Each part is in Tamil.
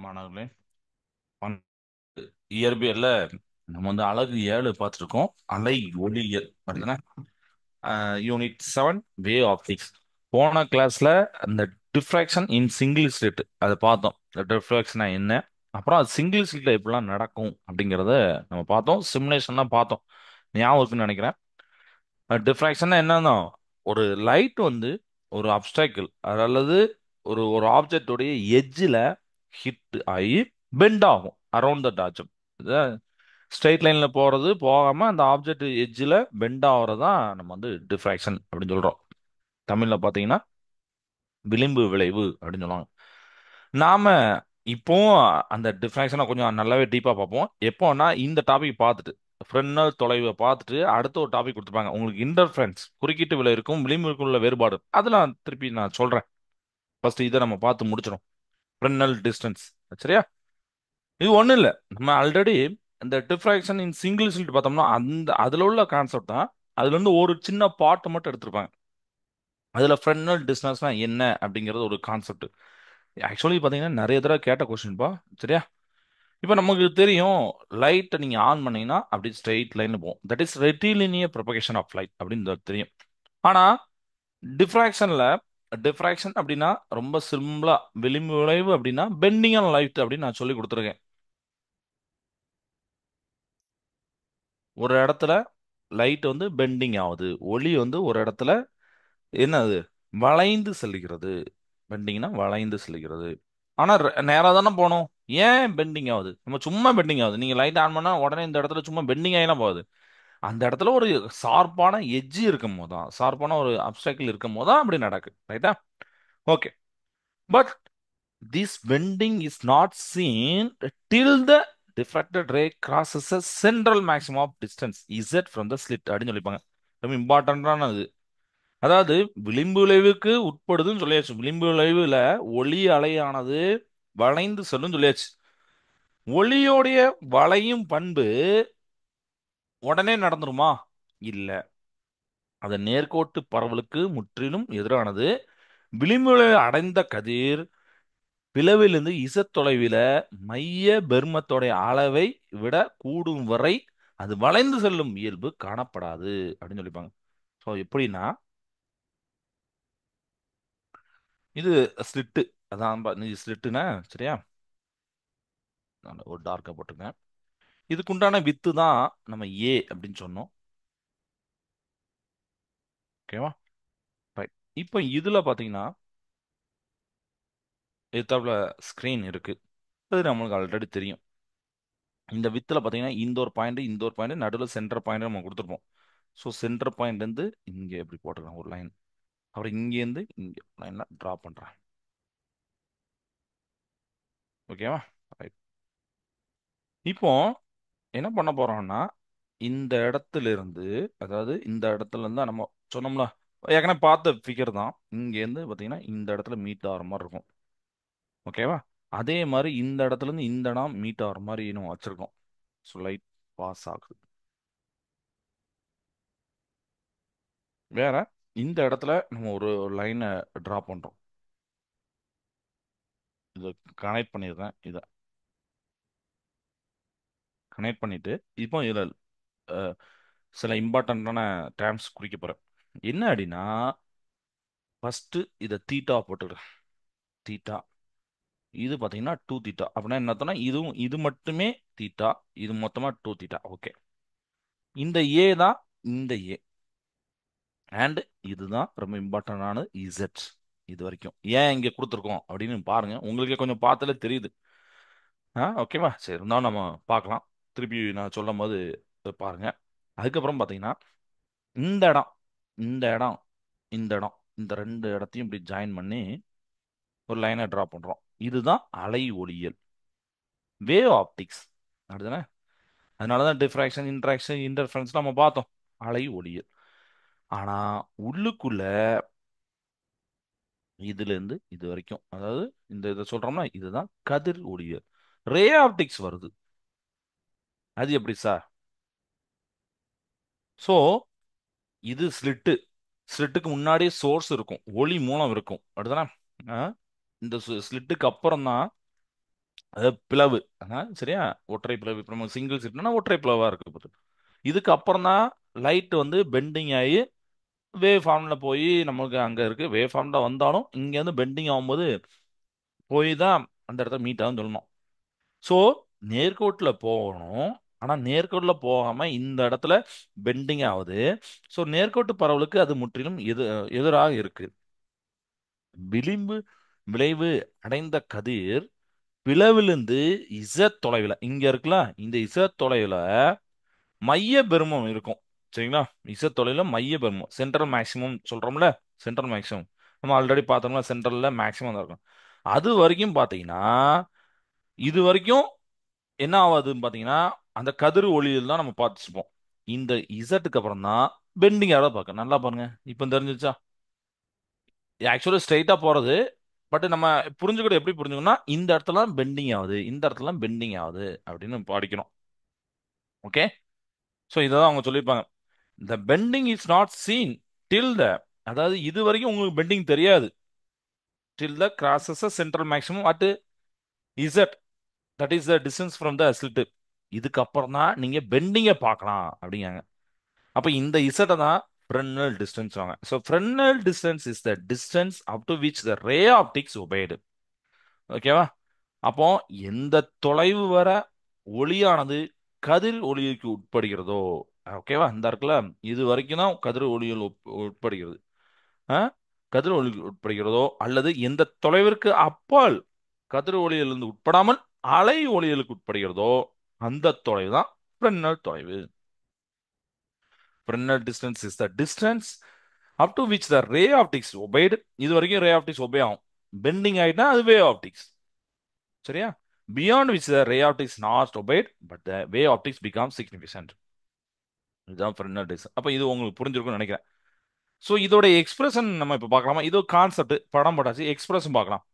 மாணவர்களே, பன்- இயற்பியல்ல நம்ம அழகு 7 பார்த்துருக்கோம். அலை ஒளியியல் அப்படிதானே? யூனிட் 7 வே ஆப்டிக்ஸ். போன கிளாஸ்ல அந்த டிஃப்ராக்ஷன் இன் சிங்கிள் ஸ்லிட் அதை பார்த்தோம். டிஃப்ராக்ஷனா என்ன, அப்புறம் அது சிங்கிள் ஸ்லிட்ல எப்படிலாம் நடக்கும் அப்படிங்கிறத நம்ம பார்த்தோம். சிமுலேஷன்லாம் பார்த்தோம். ஞாபகம் இருக்குன்னு நினைக்கிறேன். டிஃப்ராக்ஷன் என்னன்னா, ஒரு லைட் ஒரு அப்டாக்கிள் அல்லது ஒரு ஒரு ஆப்ஜெக்டோடைய எட்ஜில் ஹிட் ஆகி பெண்ட் ஆகும் அரௌண்ட் த டாஜம். ஸ்ட்ரெயிட் லைன்ல போறது போகாம அந்த ஆப்ஜெக்ட் எட்ஜில் பெண்ட் ஆகுறது தான் நம்ம டிஃப்ராக்ஷன் அப்படின்னு சொல்றோம். தமிழ்ல பாத்தீங்கன்னா விளிம்பு விளைவு அப்படின்னு சொல்லுவாங்க. நாம இப்போ அந்த டிஃப்ராக்ஷனை கொஞ்சம் நல்லாவே டீப்பா பார்ப்போம். எப்போன்னா இந்த டாபிக் பார்த்துட்டு ஃப்ரெனல் தொலைவை பார்த்துட்டு அடுத்த ஒரு டாபிக் கொடுத்துருப்பாங்க உங்களுக்கு, இன்டர்ஃபரன்ஸ் குறுக்கீட்டு விளைவுக்கும் விளிம்புக்கும் உள்ள வேறுபாடு. அதெல்லாம் திருப்பி நான் சொல்றேன். ஃபர்ஸ்ட் இதை நம்ம பார்த்து முடிச்சிடும். Fresnel distance. சரியா? இது ஒண்ணும் இல்ல, நம்ம ஆல்ரெடி இந்த டிஃப்ராக்ஷன் இன் சிங்கிள் ஸ்லிட் பார்த்தோம்னா அதுல உள்ள கான்செப்ட் தான். அதுல ஒரு சின்ன பார்ட் மட்டும் எடுத்திருப்பாங்க. அதுல ஃப்ரெனல் டிஸ்டன்ஸ்னா என்ன அப்படிங்கிறது ஒரு கான்செப்ட். ஆக்சுவலி பாத்தீங்கன்னா நிறைய தடவை கேட்ட கொஸ்டின்பா. சரியா? இப்போ நமக்கு தெரியும், லைட்டை நீங்க ஆன் பண்ணீங்கன்னா அப்படி ஸ்ட்ரெயிட் லைன் போகும். That is rectilinear propagation of light அப்படின்னு தெரியும். ஆனா டிஃப்ராக்ஷன்ல, டிஃப்ராக்ஷன் அப்படின்னா ரொம்ப சிம்பிளா விளிம்பு விளைவு அப்படின்னா பெண்டிங் ஆன் லைட் அப்படின்னு நான் சொல்லி கொடுத்துருக்கேன். ஒரு இடத்துல லைட் பெண்டிங் ஆகுது, ஒளி ஒரு இடத்துல என்னது வளைந்து செல்கிறது. பெண்டிங்னா வளைந்து செல்கிறது. ஆனா நேரா தானே போகணும். ஏன் பெண்டிங் ஆகுது? நம்ம சும்மா பெண்டிங் ஆகுது. நீங்க லைட் ஆன் பண்ணா உடனே இந்த இடத்துல சும்மா பெண்டிங் ஆகிலாம் போகுது. அந்த இடத்துல ஒரு ஷார்ப்பான எட்ஜ் இருக்கும் போது தான், ஷார்ப்பான ஒரு அப்டாக்கிள் இருக்கும் போது தான் அப்படி நடக்கு. ரைட்டா? Okay. But this bending is not seen till the diffracted ray crosses a central maximum of distance z from the slit அப்படின்னு சொல்லிப்பாங்க. ரொம்ப இம்பார்ட்டன்டானது. அதாவது விளிம்பு விளைவுக்கு உட்படுதுன்னு சொல்லியாச்சு. விளிம்பு விளைவுல ஒளி அலையானது வளைந்து செல்லும் சொல்லியாச்சு. ஒளியோடைய வளையும் பண்பு உடனே நடந்துருமா? இல்ல. அது நேர்கோட்டு பரவலுக்கு முற்றிலும் எதிரானது. விளிம்பு விளைவு அடைந்த கதிர் பிளவிலிருந்து இசத் தொலைவில மைய பெருமத்தோடைய அளவை விட கூடும் வரை அது வளைந்து செல்லும் இயல்பு காணப்படாது அப்படின்னு சொல்லிப்பாங்க. ஸோ எப்படின்னா, இது ஸ்லிட்டு. அதான் இது ஸ்லிட்டுனா. சரியா? நான் ஒரு டார்க்கா போட்டிருக்கேன். இதுக்குண்டான வித்து தான் நம்ம ஏ அப்படின்னு சொன்னோம். ஓகேவா? ரைட். இப்போ இதுல பாத்தீங்கன்னா எத்தாப்புல ஸ்கிரீன் இருக்கு. அது நம்மளுக்கு ஆல்ரெடி தெரியும். இந்த வித்துல பாத்தீங்கன்னா இந்த ஒரு பாயிண்ட் நடுவில் சென்டர் பாயிண்ட் நம்ம கொடுத்துருப்போம். ஸோ சென்டர் பாயிண்ட் இங்க எப்படி போட்டுக்கலாம் ஒரு லைன். அப்புறம் இங்கேருந்து இங்க லைன்ல டிரா பண்றேன். ஓகேவா? ரைட். இப்போ என்ன பண்ண போறோம்னா, இந்த இடத்துல இருந்து, அதாவது இந்த இடத்துல இருந்தா நம்ம சொன்னோம்ல, ஏற்கனவே பார்த்த ஃபிகர் தான். இங்க இருந்து பாத்தீங்கன்னா இந்த இடத்துல மீட் ஆகிற மாதிரி இருக்கும். ஓகேவா? அதே மாதிரி இந்த இடத்துல இருந்து இந்த இடம் மீட் ஆகிற மாதிரி நம்ம வச்சிருக்கோம். ஸோ லைட் பாஸ் ஆகுது. வேற இந்த இடத்துல நம்ம ஒரு லைனை டிரா பண்றோம். இதை கனெக்ட் பண்ணிடுறேன். இதை கனெக்ட் பண்ணிட்டு இப்போ இதில் சில இம்பார்ட்டண்ட்டான டேர்ம்ஸ் குறிக்க போறேன். என்ன அப்படின்னா, ஃபர்ஸ்ட் இதை தீட்டா போட்டுக்கிறேன். தீட்டா. இது பார்த்தீங்கன்னா 2 தீட்டா. அப்படின்னா என்ன அர்த்தம்னா, இது மட்டுமே தீட்டா. இது மொத்தமா 2 தீட்டா. ஓகே. இந்த ஏ தான் இந்த ஏ. அண்ட் இதுதான் ரொம்ப இம்பார்ட்டன்டானது இசட். இது வரைக்கும் ஏன் இங்க கொடுத்துருக்கோம் அப்படின்னு பாருங்க. உங்களுக்கே கொஞ்சம் பார்த்தாலே தெரியுது. ஓகேவா? சரி, இருந்தாலும் நம்ம பார்க்கலாம். திருப்பி நான் சொல்லும் போது இதை பாருங்க. அதுக்கப்புறம் பார்த்தீங்கன்னா இந்த இடம், இந்த இடம், இந்த இடம், இந்த ரெண்டு இடத்தையும் இப்படி ஜாயின் பண்ணி ஒரு லைனை டிரா பண்றோம். இதுதான் அலை ஒளியியல், வேவ் ஆப்டிக்ஸ். அப்படிதானே? அதனாலதான் டிஃப்ராக்ஷன், இன்ட்ராக்ஷன், இன்டர்ஃபரன்ஸ் நம்ம பார்த்தோம். அலை ஒளியியல். ஆனா உள்ளுக்குள்ள இதுல இருந்து இது வரைக்கும், அதாவது இந்த இதை சொல்றோம்னா இதுதான் கதிர் ஒளியியல். ரே ஆப்டிக்ஸ் வருது. அது எப்படி சார்? சோ இது ஸ்லிட்டு. ஸ்லிட்டுக்கு முன்னாடியே சோர்ஸ் இருக்கும், ஒளி மூலம் இருக்கும். அப்படிதானே? ஆ? இந்த ஸ்லிட்டுக்கு அப்புறம் தான் அதாவது பிளவு. சரியா? ஒற்றை பிளவு. இப்போ நம்ம சிங்கிள் சீட்னா ஒற்றை பிளவா இருக்கு போது. இதுக்கு அப்புறம் தான் லைட் வந்து பெண்டிங் ஆகி வேவ் ஃபார்ம்ல போய் நமக்கு அங்க இருக்கு. வேவ் ஃபார்ம்ல வந்தாலும் இங்க இருந்து பெண்டிங் ஆகும்போது போய் தான் அந்த இடத்துல மீட் ஆகும்னு சொல்லணும். ஸோ நேர்கோட்டில் போகணும். ஆனா நேர்கோட்டில் போகாம இந்த இடத்துல பெண்டிங் ஆகுது. ஸோ நேர்கோட்டு பரவலுக்கு அது முற்றிலும் எதிராக இருக்கு. விளிம்பு விளைவு அடைந்த கதிர் பிளவிலிருந்து இசட் தொலைவில் இங்க இருக்குல்ல, இந்த இசட் தொலைவில் மைய பெருமம் இருக்கும். சரிங்களா? இசட் தொலைவில் மைய பெருமம் சென்ட்ரல் மேக்ஸிமம் சொல்றோம்ல. சென்ட்ரல் மேக்ஸிமம் நம்ம ஆல்ரெடி பார்த்தோம்ல, சென்ட்ரல்ல மேக்ஸிமம் தான் இருக்கும். அது வரைக்கும் பார்த்தீங்கன்னா, இது வரைக்கும் என்ன ஆகாதுன்னு பார்த்தீங்கன்னா, அந்த கதிர் ஒளியில் தான் நம்ம பார்த்துப்போம். இந்த இசட்டுக்கு அப்புறம் தான் பெண்டிங் ஆகிறத பார்க்க. நல்லா பாருங்க, இப்போ தெரிஞ்சிச்சா? ஆக்சுவலி ஸ்ட்ரைட்டா போறது. பட் நம்ம புரிஞ்சுக்கிட்டு எப்படி புரிஞ்சுக்கணும்னா, இந்த இடத்துல பெண்டிங் ஆகுது, இந்த இடத்துல பெண்டிங் ஆகுது அப்படின்னு படிக்கணும். ஓகே. ஸோ இதை தான் அவங்க சொல்லியிருப்பாங்க. The bending is not seen till the, அதாவது இது வரைக்கும் உங்களுக்கு பெண்டிங் தெரியாது. Till the crosses central maximum at z, that is the distance from the slit. இதுக்கப்புறம் தான் நீங்க பெண்டிங்கை பார்க்கலாம் அப்படிங்காங்க. அப்ப இந்த இசட்டை தான் Fresnel distance வாங்க. So Fresnel distance is the distance up to which the ray optics obeyed. ஓகேவா? அப்போ எந்த தொலைவு வர ஒளியானது கதிர் ஒளிக்கு உட்படுகிறதோ, ஓகேவா, இந்த இருக்குல்ல, இது வரைக்கும் தான் கதிர் ஒளியில் உட்படுகிறது. ஆ? கதிர் ஒளிக்கு உட்படுகிறதோ அல்லது எந்த தொலைவிற்கு அப்பால் கதிர் ஒளியிலிருந்து உட்படாமல் அலை ஒளியலுக்கு உட்படுகிறதோ அந்த தொலைவு தான் ஃப்ரெனல் தொலைவு. Fresnel distance is the distance up to which the ray optics obeyed. இது வரைக்கும் ray optics obey ஆகும். பெண்டிங் ஆயிட்டா அது வே ஆப்டிக்ஸ். சரியா? Beyond which the ray optics not obeyed but the wave optics become significant. இதுதான் Fresnel distance. அப்ப இது உங்களுக்கு புரிஞ்சிருக்கும்னு நினைக்கிறேன். ஸோ இதோட எக்ஸ்பிரஷன் நம்ம இப்போ பார்க்கலாமா? இது கான்செப்ட் படம் போட்டாச்சு, எக்ஸ்பிரஷன் பார்க்கலாம்.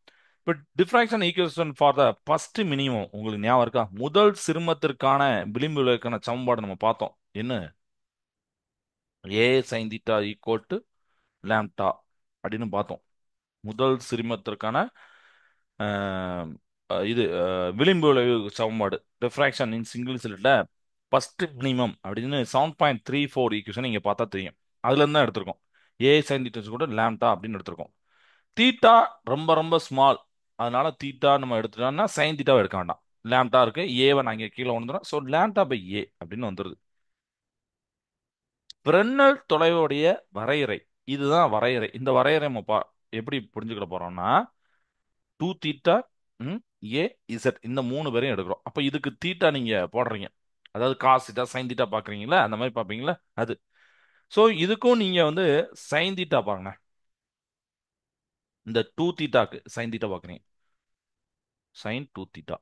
இப்போ diffraction equation for the first minimum உங்களுக்கு ஞாபகம் இருக்கா? முதல் சிறுமத்திற்கான விளிம்பு விளைவுக்கான சமன்பாடு நம்ம பார்த்தோம். என்ன? A sine theta equal to lambda அப்படின்னு பார்த்தோம். முதல் சிறுமத்திற்கான அஹ், இது விளிம்பு விளைவு சமன்பாடு டிஃப்ராக்ஷன் இன் சிங்கிள் ஸ்லிட்ல ஃபர்ஸ்ட் மினிமம் அப்படின்னு 7.34 ஈக்குவேஷன் நீங்க பார்த்தா தெரியும். அதுல இருந்து தான் எடுத்திருக்கோம். ஏ சைன் தீட்டா கூட லாம்டா அப்படின்னு எடுத்திருக்கோம். தீட்டா ரொம்ப ரொம்ப ஸ்மால், அதனால தீட்டா நம்ம எடுத்துட்டோம்னா சைன் தீட்டாவை எடுக்க வேண்டாம். லாம்டா இருக்கு, ஏவை நான் இங்கே கீழே வந்துடும். ஸோ லாம்டா பை ஏ அப்படின்னு வந்துருது. ஃப்ரெனல் தொலைவுடைய வரையறை. இதுதான் வரையறை. இந்த வரையறை நம்ம எப்படி புரிஞ்சுக்கிட போறோம்னா, டூ தீட்டா ஏ இசட் இந்த மூணு பேரையும் எடுக்கிறோம். அப்போ இதுக்கு தீட்டா நீங்க போடுறீங்க, அதாவது காஸ் தீட்டா சைன் தீட்டா பாக்குறீங்களா, அந்த மாதிரி பாப்பீங்களா அது. ஸோ இதுக்கும் நீங்க வந்து சைன் தீட்டா பாருங்க. இந்த டூ தீட்டாக்கு சைன் தீட்டா பாக்குறீங்க, sine two theta.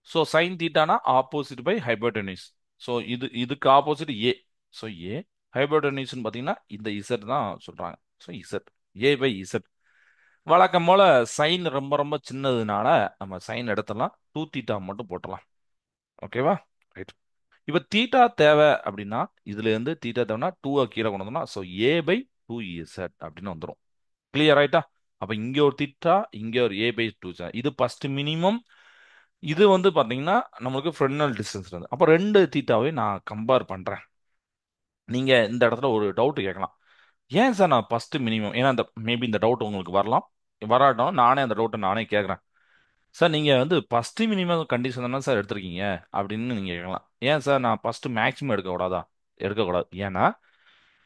So sine தீட்டானா ஆப்போசிட் பை ஹைபோடெனிஸ். ஸோ இதுக்கு ஆப்போசிட் ஏ. ஸோ ஏ ஹைபோடெனிஸ்னு பார்த்தீங்கன்னா இந்த இசட் தான் சொல்றாங்க. So z a by z. வழக்கம் போல சைன் ரொம்ப ரொம்ப சின்னதுனால நம்ம சைன் எடுத்துடலாம், டூ தீட்டா மட்டும் போட்டுடலாம். ஓகேவா? ரைட். இப்போ தீட்டா தேவை அப்படின்னா, இதுல இருந்து தீட்டா தேவைன்னா டூவை கீழே கொண்டு வந்தோம்னா so A by two Z அப்படின்னு வந்துடும். கிளியர் ஆயிட்டா? அப்ப இங்க ஒரு தீட்டா, இங்க ஒரு ஏ பை டூ. இது ஃபர்ஸ்ட் மினிமம். இது வந்து பாத்தீங்கன்னா நம்மளுக்கு ஃப்ரெனல் டிஸ்டன்ஸ் இருந்து. அப்போ ரெண்டு தீட்டாவை நான் கம்பேர் பண்றேன். நீங்க இந்த இடத்துல ஒரு டவுட் கேட்கலாம். ஏன் சார் நான் ஃபர்ஸ்ட் மினிமம், ஏன்னா இந்த மேபி இந்த டவுட் உங்களுக்கு வரலாம். வராட்டும் நானே அந்த டவுட்டை நானே கேட்குறேன். சார் நீங்க வந்து ஃபர்ஸ்ட் மினிமம் கண்டிஷன் தானே சார் எடுத்திருக்கீங்க அப்படின்னு நீங்க கேட்கலாம். ஏன் சார் நான் ஃபர்ஸ்ட் மேக்ஸிமம் எடுக்க கூடாதா? எடுக்கக்கூடாது. ஏன்னா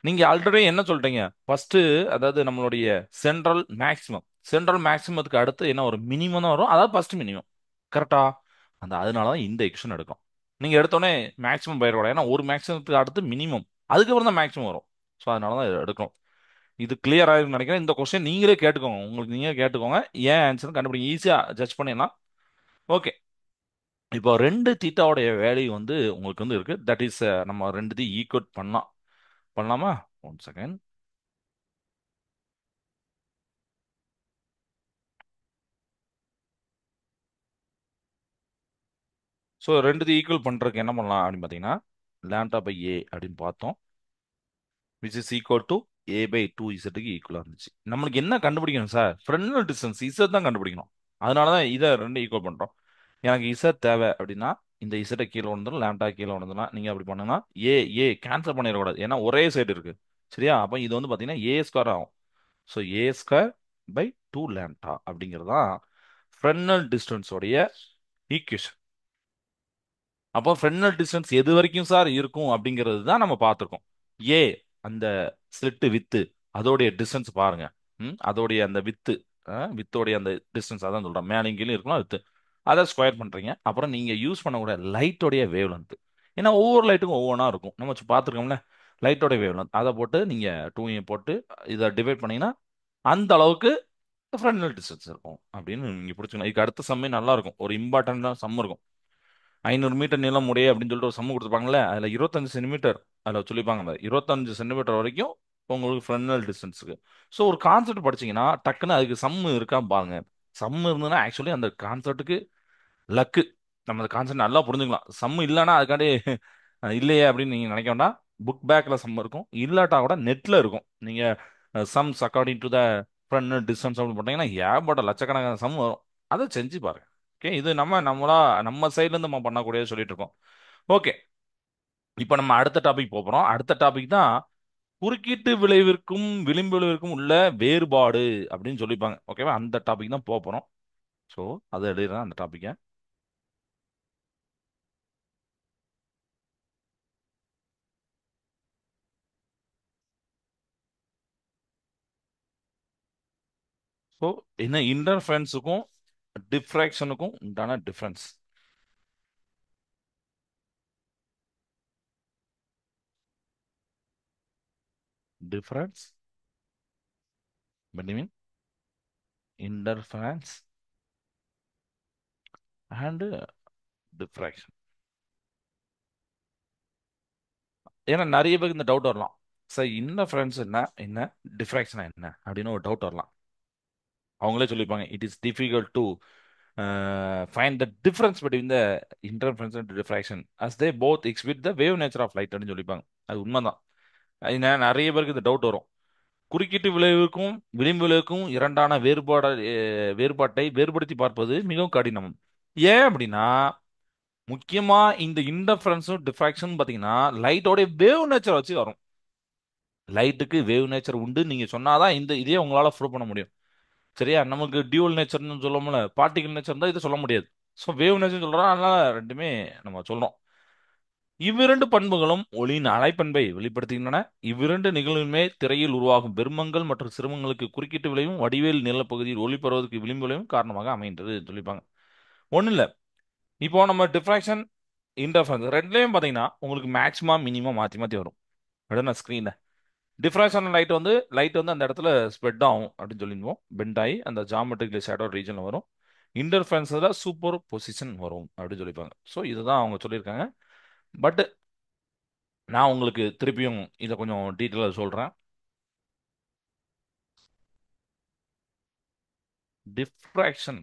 நீங்க ஆல்ரெடி என்ன சொல்றீங்க? ஃபர்ஸ்ட், அதாவது நம்மளுடைய சென்ட்ரல் மேக்ஸிமம், சென்ட்ரல் மேக்ஸிமத்துக்கு அடுத்து என்ன ஒரு மினிமம் தான் வரும், அதாவது ஃபர்ஸ்ட் மினிமம். கரெக்டா? அந்த அதனால தான் இந்த எக்ஷன் எடுக்கும். நீங்க எடுத்தோடனே மேக்ஸிமம் பயிரோட, ஏன்னா ஒரு மேக்ஸிமத்துக்கு அடுத்து மினிமம், அதுக்கப்புறம் தான் மேக்ஸிமம் வரும். ஸோ அதனால தான் இதை எடுக்கும். இது கிளியர் ஆகுதுன்னு நினைக்கிறேன். இந்த கொஸ்டின் நீங்களே கேட்டுக்கோங்க, உங்களுக்கு நீங்களே கேட்டுக்கோங்க. ஏன் ஆன்சர் கண்டுபிடிங்க, ஈஸியா ஜட்ஜ் பண்ணிடலாம். ஓகே. இப்போ ரெண்டு தீட்டாவுடைய வேல்யூ வந்து உங்களுக்கு வந்து இருக்கு. தட் இஸ் நம்ம ரெண்டுத்தையும் ஈக்குவட் பண்ணலாம். பண்ணலாமா? One second. ஸோ ரெண்டுத்தையும் ஈக்குவல் பண்றதுக்கு என்ன பண்ணலாம் அப்படின்னு பார்த்தீங்கன்னா, லாம்டா பை ஏ அப்படின்னு பார்த்தோம், which is equal to a by two இசட்டுக்கு ஈக்குவலாக இருந்துச்சு. நம்மளுக்கு என்ன கண்டுபிடிக்கணும் சார்? ஃப்ரெனல் டிஸ்டன்ஸ் இசட் தான் கண்டுபிடிக்கணும். அதனால தான் இதை ரெண்டு ஈக்குவல் பண்றோம். எனக்கு இசட் தேவை அப்படின்னா இந்த இசட்டை கீழே வந்துடும், லேம்டா கீழே வந்துடும். நீங்க அப்படி பண்ணனா ஏ ஏ கேன்சல் பண்ணிடக்கூடாது, ஏன்னா ஒரே சைடு இருக்கு. சரியா? அப்போ இது வந்து பாத்தீங்கன்னா ஏ ஸ்கொயர் ஆகும். So A square by 2 lambda அப்படிங்கிறது தான் ஃப்ரெனல் டிஸ்டன்ஸோடைய ஈக்குவேஷன். அப்போ ஃப்ரெனல் டிஸ்டன்ஸ் எது வரைக்கும் சார் இருக்கும் அப்படிங்கிறது தான் நம்ம பார்த்துருக்கோம். ஏ அந்த ஸ்லிட்டு வித்து அதோடைய டிஸ்டன்ஸ் பாருங்க. அதோடைய அந்த வித்து, வித்தோடைய அந்த டிஸ்டன்ஸ் அதான் சொல்றேன், மேலே கீழே இருக்கலாம் வித்து. அதை ஸ்கொயர் பண்றீங்க. அப்புறம் நீங்க யூஸ் பண்ணக்கூடிய லைட்டோடைய வேவ் லென்த், ஏன்னா ஒவ்வொரு லைட்டுக்கும் ஒவ்வொன்றா இருக்கும், நம்ம பார்த்துருக்கோம்ல. லைட்டோடைய வேவ் லென்த் அதை போட்டு நீங்க 2 போட்டு இதை டிவைட் பண்ணீங்கன்னா அந்த அளவுக்கு ஃப்ரெனல் டிஸ்டன்ஸ் இருக்கும் அப்படின்னு நீங்க பிடிச்சிக்கணும். இதுக்கு அடுத்த சம்மே நல்லா இருக்கும், ஒரு இம்பார்ட்டன்டான சம் இருக்கும். 500 மீட்டர் நீளம் உடைய அப்படின்னு சொல்லிட்டு ஒரு சம்மு கொடுத்துருப்பாங்களே, அதில் 25 சென்டிமீட்டர் அதில் சொல்லிப்பாங்க. அந்த 25 சென்டிமீட்டர் வரைக்கும் உங்களுக்கு ஃப்ரெனல் டிஸ்டன்ஸுக்கு. ஸோ ஒரு கான்செப்ட் படிச்சீங்கன்னா டக்குன்னு அதுக்கு சம்மு இருக்கா பாருங்க. சம்மு இருந்ததுன்னா ஆக்சுவலி அந்த கான்செப்ட்டுக்கு லக்கு. நம்ம அந்த கான்செப்ட் நல்லா புரிஞ்சுக்கலாம். சம்மு இல்லைன்னா அதுக்காண்டி இல்லையே அப்படின்னு நீங்க நினைக்க வேண்டாம். புக் பேக்ல சம் இருக்கும், இல்லாட்டா கூட நெட்ல இருக்கும். நீங்க sums according to the friend distance அப்படின்னு போட்டீங்கன்னா ஏகப்பட்ட லட்சக்கணக்கான சம் வரும். அதை செஞ்சு பாருங்க. ஓகே, இது நம்ம சைட்ல இருந்து நம்ம பண்ணக்கூடிய சொல்லிட்டு இருக்கோம். ஓகே, இப்போ நம்ம அடுத்த டாபிக் போறோம். அடுத்த டாபிக் தான் குறுக்கீட்டு விளைவிற்கும் விளிம்பு விளைவிற்கும் உள்ள வேறுபாடு அப்படின்னு சொல்லிப்பாங்க. ஓகேவா? அந்த டாபிக் தான் போறோம். ஸோ அதை எழுதுறேன் அந்த டாபிக்கை. ஸோ என்ன இன்டர்ஃபரன்ஸுக்கும் டிஃப்ராக்ஷனுக்கும் உண்டான difference. Difference between interference and diffraction. ஏன்னா நிறைய பேருக்கு இந்த டவுட் வரலாம், சார் இன்டர்ஃபரன்ஸ் என்ன என்ன டிஃப்ராக்ஷன் என்ன அப்படின்னு ஒரு டவுட் வரலாம். அவங்களே சொல்லியிருப்பாங்க, it is difficult to find the difference between the interference and diffraction as they both exhibit the wave nature of light அப்படின்னு சொல்லியிருப்பாங்க. அது உண்மைதான். நிறைய பேருக்கு இந்த டவுட் வரும். குறுக்கீட்டு விளைவுக்கும் விளிம்பு விளைவுக்கும் இரண்டான வேறுபாட்டை வேறுபடுத்தி பார்ப்பது மிகவும் கடினம். ஏன் அப்படின்னா முக்கியமா இந்த இன்டர்ஃபரன்ஸும் டிஃப்ராக்ஷன் பாத்தீங்கன்னா லைட்டோட வேவ் நேச்சர் வச்சு வரும். லைட்டுக்கு வேவ் நேச்சர் உண்டு நீங்க சொன்னாதான் இந்த இதே உங்களால ப்ரூவ் பண்ண முடியும். சரியா? நமக்கு டியூவல் நேச்சர்னு சொல்லமுல, பார்ட்டிகல் நேச்சர் தான் இதை சொல்ல முடியாது. ஸோ வேவ் நேச்சர் சொல்றோம், அதனால ரெண்டுமே நம்ம சொல்றோம். இவ்விரண்டு பண்புகளும் ஒளியின் அலைப்பண்பை வெளிப்படுத்துகின்றன. இவ்விரண்டு நிகழ்வுமே திரையில் உருவாகும் பெருமங்கள் மற்றும் சிறுமங்களுக்கு குறுக்கீட்டு விளைவும் வடிவேல் நிலப்பகுதியில் ஒளி பருவதற்கு விளிம்பு விளைவும் காரணமாக அமைகின்றது சொல்லிப்பாங்க. ஒன்றும் இல்லை, இப்போ நம்ம டிஃப்ராக்ஷன் இன்டர்ஃபரன்ஸ் ரெண்டுலேயும் பார்த்தீங்கன்னா உங்களுக்கு மேக்ஸிமம் மினிமம் மாற்றி மாற்றி வரும். அப்படின்னா ஸ்க்ரீனில் டிஃப்ராக்ஷன் லைட் வந்து அந்த இடத்துல ஸ்ப்ரெட் ஆகும் அப்படின்னு சொல்லிடுவோம், பெண்ட் ஆகி அந்த ஜாமெட்ரிக்கல் ஷேடோ ரீஜனில் வரும். இன்டர்ஃபரன்ஸில் சூப்பர் பொசிஷன் வரும் அப்படின்னு சொல்லிப்பாங்க. ஸோ இதுதான் அவங்க சொல்லியிருக்காங்க. பட் நான் உங்களுக்கு திருப்பியும் இதை கொஞ்சம் டீட்டெயிலாக சொல்கிறேன். டிஃப்ராக்ஷன்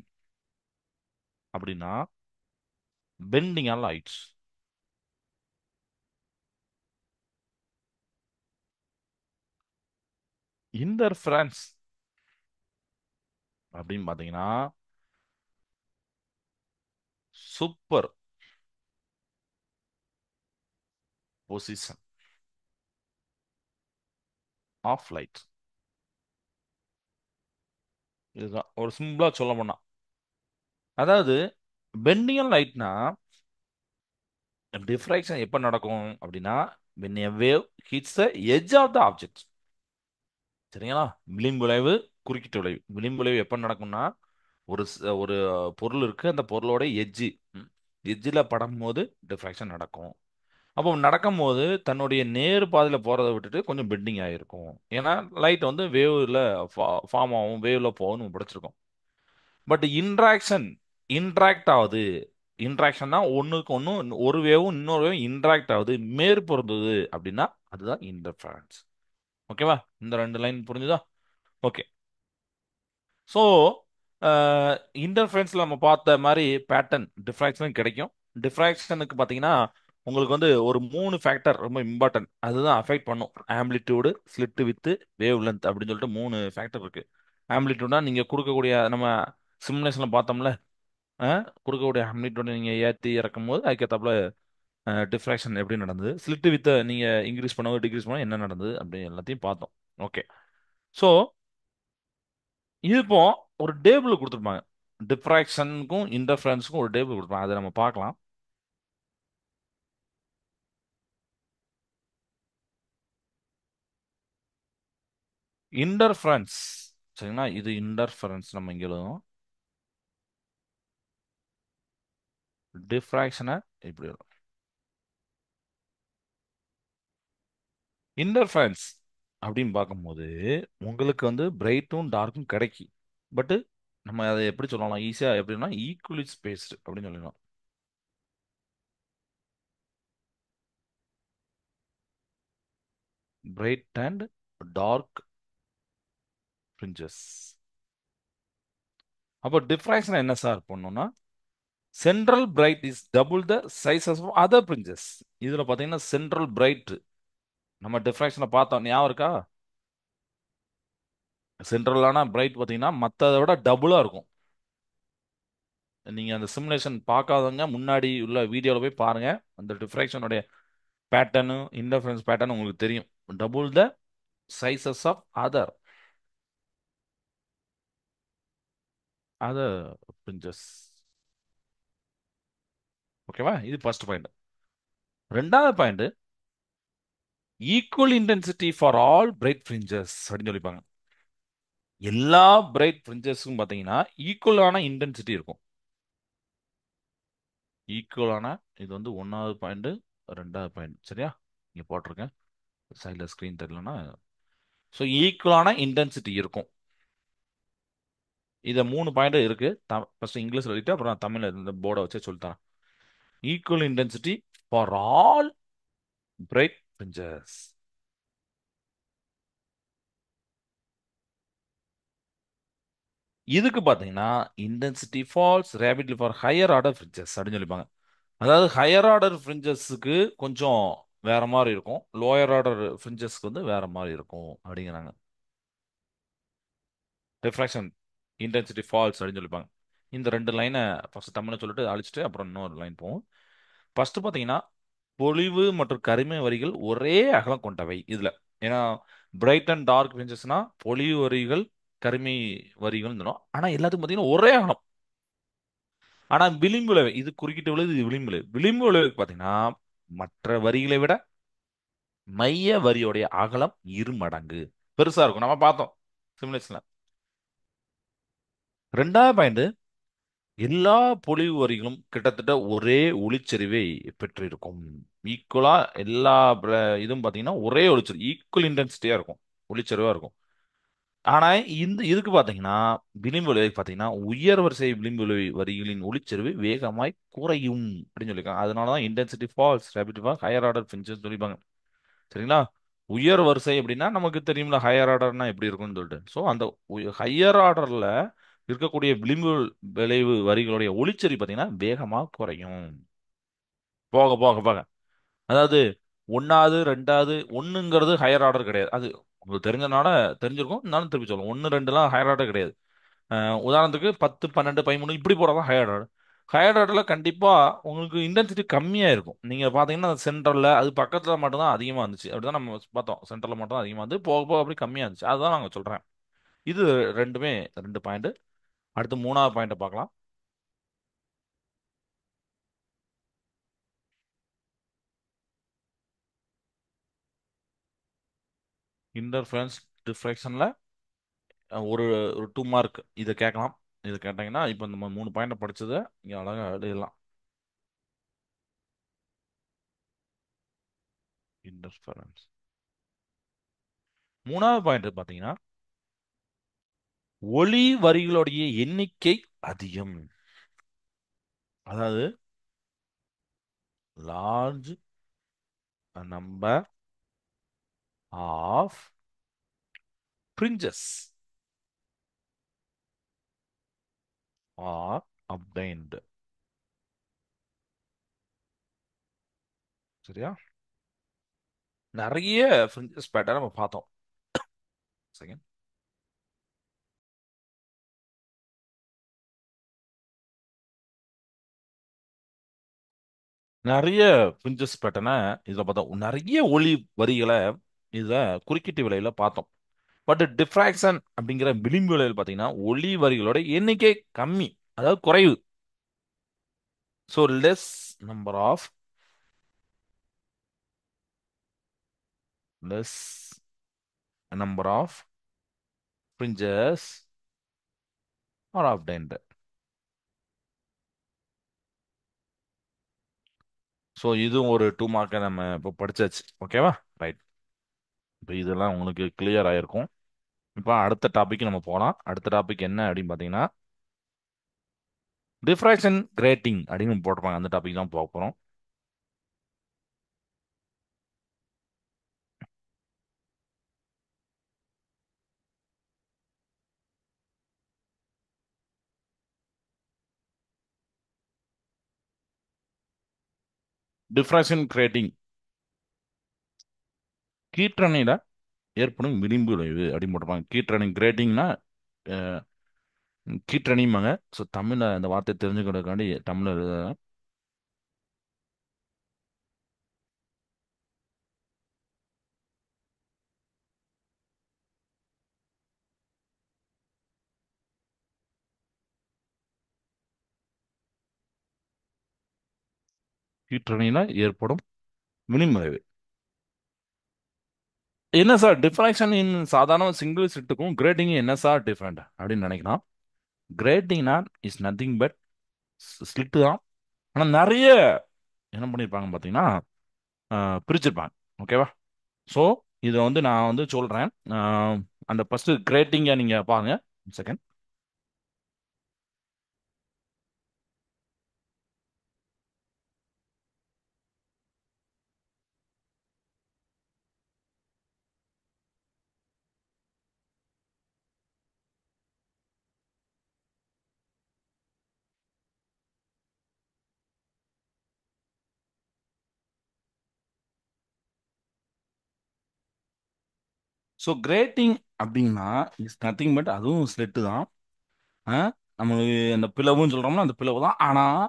அப்படின்னா பெண்டிங் ஆன் லைட்ஸ். இன்டர்ஃபரன்ஸ் அப்படின்னு பார்த்தீங்கன்னா சூப்பர் பொசிஷன் ஆஃப் லைட். இதுதான் ஒரு சிம்பிளா சொல்ல போனா. அதாவது பெண்டிங் ஆன் லைட்னா டிஃப்ராக்ஷன் எப்போ நடக்கும் அப்படின்னா when a wave hits the edge of the object. சரிங்களா? விளிம்பு விளைவு, குறுக்கிட்டு விளைவு. விளிம்பு விளைவு எப்போ நடக்கும்னா ஒரு பொருள் இருக்கு, அந்த பொருளோட எட்ஜில் படும்போது டிஃப்ராக்ஷன் நடக்கும். அப்போ நடக்கும்போது தன்னுடைய நேர் பாதையில் போறதை விட்டுட்டு கொஞ்சம் பெண்டிங் ஆகிருக்கும். ஏன்னா லைட் வந்து வேவ்ல ஃபார்ம் ஆகும், வேவ்ல போகும் படிச்சிருக்கோம். பட் இன்ட்ராக்ட் ஆகுது. இன்ட்ராக்ஷன்னா ஒண்ணுக்கு ஒன்று ஒரு வேவும் இன்னொரு வேவும் இன்ட்ராக்ட் ஆகுது, மேற்பொருந்துது அப்படின்னா அதுதான் இன்டர்ஃபரன்ஸ். ஓகேவா? இந்த 2 லைன் புரிஞ்சுதா? ஓகே. ஸோ இன்டர்ஃபரன்ஸ்ல நம்ம பார்த்த மாதிரி பேட்டர்ன் டிஃப்ராக்ஷனும் கிடைக்கும். டிஃப்ராக்ஷனுக்கு பார்த்தீங்கன்னா உங்களுக்கு வந்து ஒரு 3 ஃபேக்டர் ரொம்ப இம்பார்ட்டன்ட், அதுதான் அஃபெக்ட் பண்ணும். Amplitude, slit with, wave length அப்படின்னு சொல்லிட்டு 3 ஃபேக்டர் இருக்கு. ஆம்பிளிடியூட்னா நீங்க கொடுக்கக்கூடிய நம்ம சிமுலேஷன்ல பார்த்தோம்ல, கொடுக்கக்கூடிய ஹம்லிட்டோட நீங்க ஏற்றி இறக்கும் போது அதுக்கேற்றாப்புல டிஃப்ராக்ஷன் எப்படி நடந்தது, ஸ்லிட் வித் நீங்க இன்க்ரீஸ் பண்ணவோ டிக்ரீஸ் பண்ணவோ என்ன நடந்தது அப்படி எல்லாத்தையும் பார்த்தோம். ஓகே. ஸோ இது இப்போ ஒரு டேபிள் கொடுத்துருப்பாங்க, டிஃப்ராக்ஷனுக்கும் இன்டர்ஃபரன்ஸுக்கும் ஒரு டேபிள் கொடுத்துருப்பாங்க, அதை நம்ம பார்க்கலாம். இன்டர்ஃபரன்ஸ், சரிங்களா, இது இன்டர்ஃபரன்ஸ் நம்ம இங்க எழுதுவோம். டிஃப்ராக்ஷனை இப்படி எழுதும். இன்டர்ஃபரன்ஸ் அப்படின்னு பார்க்கும்போது உங்களுக்கு வந்து பிரைட்டும் டார்க்கும் கிடைக்கி. பட்டு நம்ம அதை எப்படி சொல்லலாம் ஈஸியாக எப்படின்னா ஈக்குவலி ஸ்பேஸ்டு அப்படின்னு சொல்லலாம். Bright and dark fringes. அப்போ டிஃப்ராக்ஷன் என்ன சார் பண்ணணும்னா central bright is double the sizes of other fringes. இதில் பார்த்தீங்கன்னா சென்ட்ரல் பிரைட் நம்ம டிஃப்ராக்ஷனை பார்த்தோம், ஞாபகம் இருக்கா? சென்ட்ரலான பிரைட் பார்த்தீங்கன்னா மற்றதை விட டபுளாக இருக்கும். நீங்கள் அந்த சிமுலேஷன் பார்க்காதவங்க முன்னாடி உள்ள வீடியோவில் போய் பாருங்க, அந்த டிஃப்ராக்ஷனுடைய பேட்டர்னு இன்டர்ஃபரன்ஸ் பேட்டர்ன் உங்களுக்கு தெரியும். Double the sizes of other fringes. ஓகேவா? இது ஃபர்ஸ்ட் பாயிண்ட். ரெண்டாவது point, equal intensity for all bright fringes அப்படின்னு சொல்லிப்பாங்க. எல்லா பிரைட் ஃப்ரிஞ்சஸும் பார்த்தீங்கன்னா ஈக்குவலான இன்டென்சிட்டி இருக்கும். ஈக்குவலான, இது வந்து ஒன்றாவது பாயிண்ட், ரெண்டாவது பாயிண்ட், சரியா? இங்கே போட்டிருக்கேன், சைடில் ஸ்க்ரீன் தெரியலன்னா. ஸோ ஈக்குவலான இன்டென்சிட்டி இருக்கும். இதை மூணு பாயிண்ட் இருக்கு. ஃபர்ஸ்ட் இங்கிலீஷ் எழுதிட்டு அப்புறம் நான் தமிழ்ல இந்த போர்டை வச்சு சொல்லித்தரேன். Equal intensity for all bright fringes. இதுக்கு பார்த்தீங்கன்னா intensity falls rapidly for higher order fringes அப்படின்னு சொல்லிப்பாங்க. அதாவது ஹையர் ஆர்டர் ஃப்ரிஞ்சஸ்க்கு கொஞ்சம் வேற மாதிரி இருக்கும், லோயர் ஆர்டர் ஃப்ரிஞ்சஸ்க்கு வந்து வேற மாதிரி இருக்கும் அப்படிங்கிறாங்க. ரிஃப்ராக்ஷன் இன்டென்சிட்டி ஃபால்ஸ் அப்படின்னு சொல்லிப்பாங்க. இந்த ரெண்டு லைனை ஃபர்ஸ்ட் தமிழ்ல சொல்லிட்டு அழிச்சிட்டு அப்புறம் இன்னொரு லைன் போகும். ஃபர்ஸ்ட் பார்த்தீங்கன்னா பொலிவு மற்றும் கருமை வரிகள் ஒரே அகலம் கொண்டவை இதுல. ஏன்னா பிரைட் அண்ட் டார்க் ஃப்ரிஞ்சஸ்னா பொலிவு வரிகள் கருமை வரிகள் சொன்னோம், ஆனா எல்லாத்துக்கும் பார்த்தீங்கன்னா ஒரே அகலம். ஆனா விளிம்பு விளைவு இது குறுக்கிட்டு விளைவு, இது விளிம்பு விளைவு. விளிம்பு விளைவுக்கு பார்த்தீங்கன்னா மற்ற வரிகளை விட மைய வரியோடைய அகலம் இருமடங்கு பெருசா இருக்கும், நம்ம பார்த்தோம் சிமுலேஷன்ல. ரெண்டாவது பாயிண்ட், எல்லா பொழிவு வரிகளும் கிட்டத்தட்ட ஒரே ஒளிச்செறிவை பெற்றிருக்கும். ஈக்குவலா எல்லா இதுவும் பார்த்தீங்கன்னா ஒரே ஒளிச்செறிவு, ஈக்குவல் இன்டென்சிட்டியா இருக்கும், ஒளிச்செறிவா இருக்கும். ஆனா இதுக்கு பார்த்தீங்கன்னா விளிம்பு விளைவு பார்த்தீங்கன்னா உயர் வரிசை விளிம்பு விளைவு வரிகளின் ஒளிச்செறிவு வேகமாய் குறையும் அப்படின்னு சொல்லியிருக்காங்க. அதனால தான் intensity falls rapid for higher order ஃபின்ச்சர்ஸ் சொல்லிப்பாங்க. சரிங்களா? உயர் வரிசை அப்படின்னா நமக்கு தெரியும்ல ஹையர் ஆர்டர்னா எப்படி இருக்கும்னு சொல்லிட்டு. ஸோ அந்த ஹையர் ஆர்டர்ல இருக்கக்கூடிய விளிம்பு விளைவு வரிகளுடைய ஒளிச்செறி பார்த்தீங்கன்னா வேகமாக குறையும் போக போக போக. அதாவது ஒன்னாவது ரெண்டாவது ஒண்ணுங்கிறது ஹையர் ஆர்டர் கிடையாது, அது உங்களுக்கு தெரிஞ்சனால தெரிஞ்சிருக்கும், இருந்தாலும் திருப்பி சொல்லுவோம், ஒன்று ரெண்டுலாம் ஹையர் ஆர்டர் கிடையாது. உதாரணத்துக்கு 10 12 13 இப்படி போறதான் ஹையர் ஆர்டர். ஹையர் ஆர்டர்ல கண்டிப்பா உங்களுக்கு இன்டென்சிட்டி கம்மியா இருக்கும். நீங்க பாத்தீங்கன்னா சென்டர்ல அது பக்கத்துல மட்டும் தான் அதிகமா இருந்துச்சு, அப்படிதான் நம்ம பார்த்தோம், சென்டர்ல மட்டும் தான் அதிகமா வந்து போக போக அப்படி கம்மியா இருந்துச்சு, அதுதான் நாங்க சொல்றேன். இது ரெண்டுமே ரெண்டு பாயிண்ட். அடுத்து மூணாவது பாயிண்ட் பார்க்கலாம். இன்டர்ஃபரன்ஸ் டிஃப்ராக்ஷன்ல ஒரு ஒரு 2 மார்க் இதை கேட்கலாம். இதை கேட்டாங்கன்னா இப்போ நம்ம மூணு பாயிண்ட் படிச்சதை இங்க அழகா எழுதலாம். இன்டர்ஃபரன்ஸ் மூணாவது பாயிண்ட் பார்த்தீங்கன்னா ஒளி வரிகளுடைய எண்ணிக்கை அதிகம். அதாவது large number of fringes are obtained. சரியா? நிறைய fringes பேட்டர்ன் நம்ம பார்த்தோம். செகண்ட். நிறைய பிரிஞ்சஸ் பேட்டர்னை இதில் பார்த்தோம். நிறைய ஒளி வரிகளை இதில் குறுக்கீட்டு விலையில பார்த்தோம். பட் டிஃப்ராக்ஷன் அப்படிங்கிற விளிம்பு விலையில் பார்த்தீங்கன்னா ஒளி வரிகளோட எண்ணிக்கை கம்மி, அதாவது குறைவு. So less number of less number of fringes are obtained. So இதுவும் ஒரு 2 மார்க்கை நம்ம இப்போ படிச்சாச்சு. ஓகேவா? ரைட். இப்போ இதெல்லாம் உங்களுக்கு கிளியர் ஆயிருக்கும். இப்போ அடுத்த டாபிக் நம்ம போகலாம். அடுத்த டாபிக் என்ன அப்படின்னு பார்த்தீங்கன்னா டிஃப்ராக்ஷன் கிரேட்டிங் அப்படின்னு போட்டிருப்பாங்க. அந்த டாபிக் தான் பார்க்க போகிறோம். டிஃப்ராக்ஷன் கிரேட்டிங் கீற்றணியில ஏற்படும் விளிம்பு விளைவு அப்படின்னு போட்டிருப்பாங்க. கீற்றணி கிரேட்டிங்னா கீற்றணிம்பாங்க. ஸோ தமிழ்ல அந்த வார்த்தை தெரிஞ்சுக்கிறதுக்காண்டி தமிழ்ல எழுதுறேன். கீற்றணியில ஏற்படும் விளிம்பு விளைவு. என்ன சார் டிஃப்ராக்ஷன் இன் சாதாரண சிங்கிள் ஸ்லிட்டுக்கும் கிரேட்டிங் என்ன சார் டிஃப்ரெண்ட் அப்படின்னு நினைக்கலாம். கிரேட்டிங்னா இஸ் நத்திங் பட் ஸ்லிட்டு தான். ஆனால் நிறைய என்ன பண்ணியிருப்பாங்க பார்த்தீங்கன்னா பிரிச்சிருப்பாங்க. ஓகேவா? ஸோ இதை வந்து நான் வந்து சொல்கிறேன். அந்த ஃபர்ஸ்ட் கிரேட்டிங்கை நீங்கள் பாருங்க. செகண்ட். ஸோ கிரேட்டிங் அப்படின்னா இஸ் நத்திங் பட் அதுவும் ஸ்லிட்டு தான். ஆ, நம்மளுக்கு அந்த பிளவுன்னு சொல்கிறோம்னா அந்த பிளவு தான். ஆனால்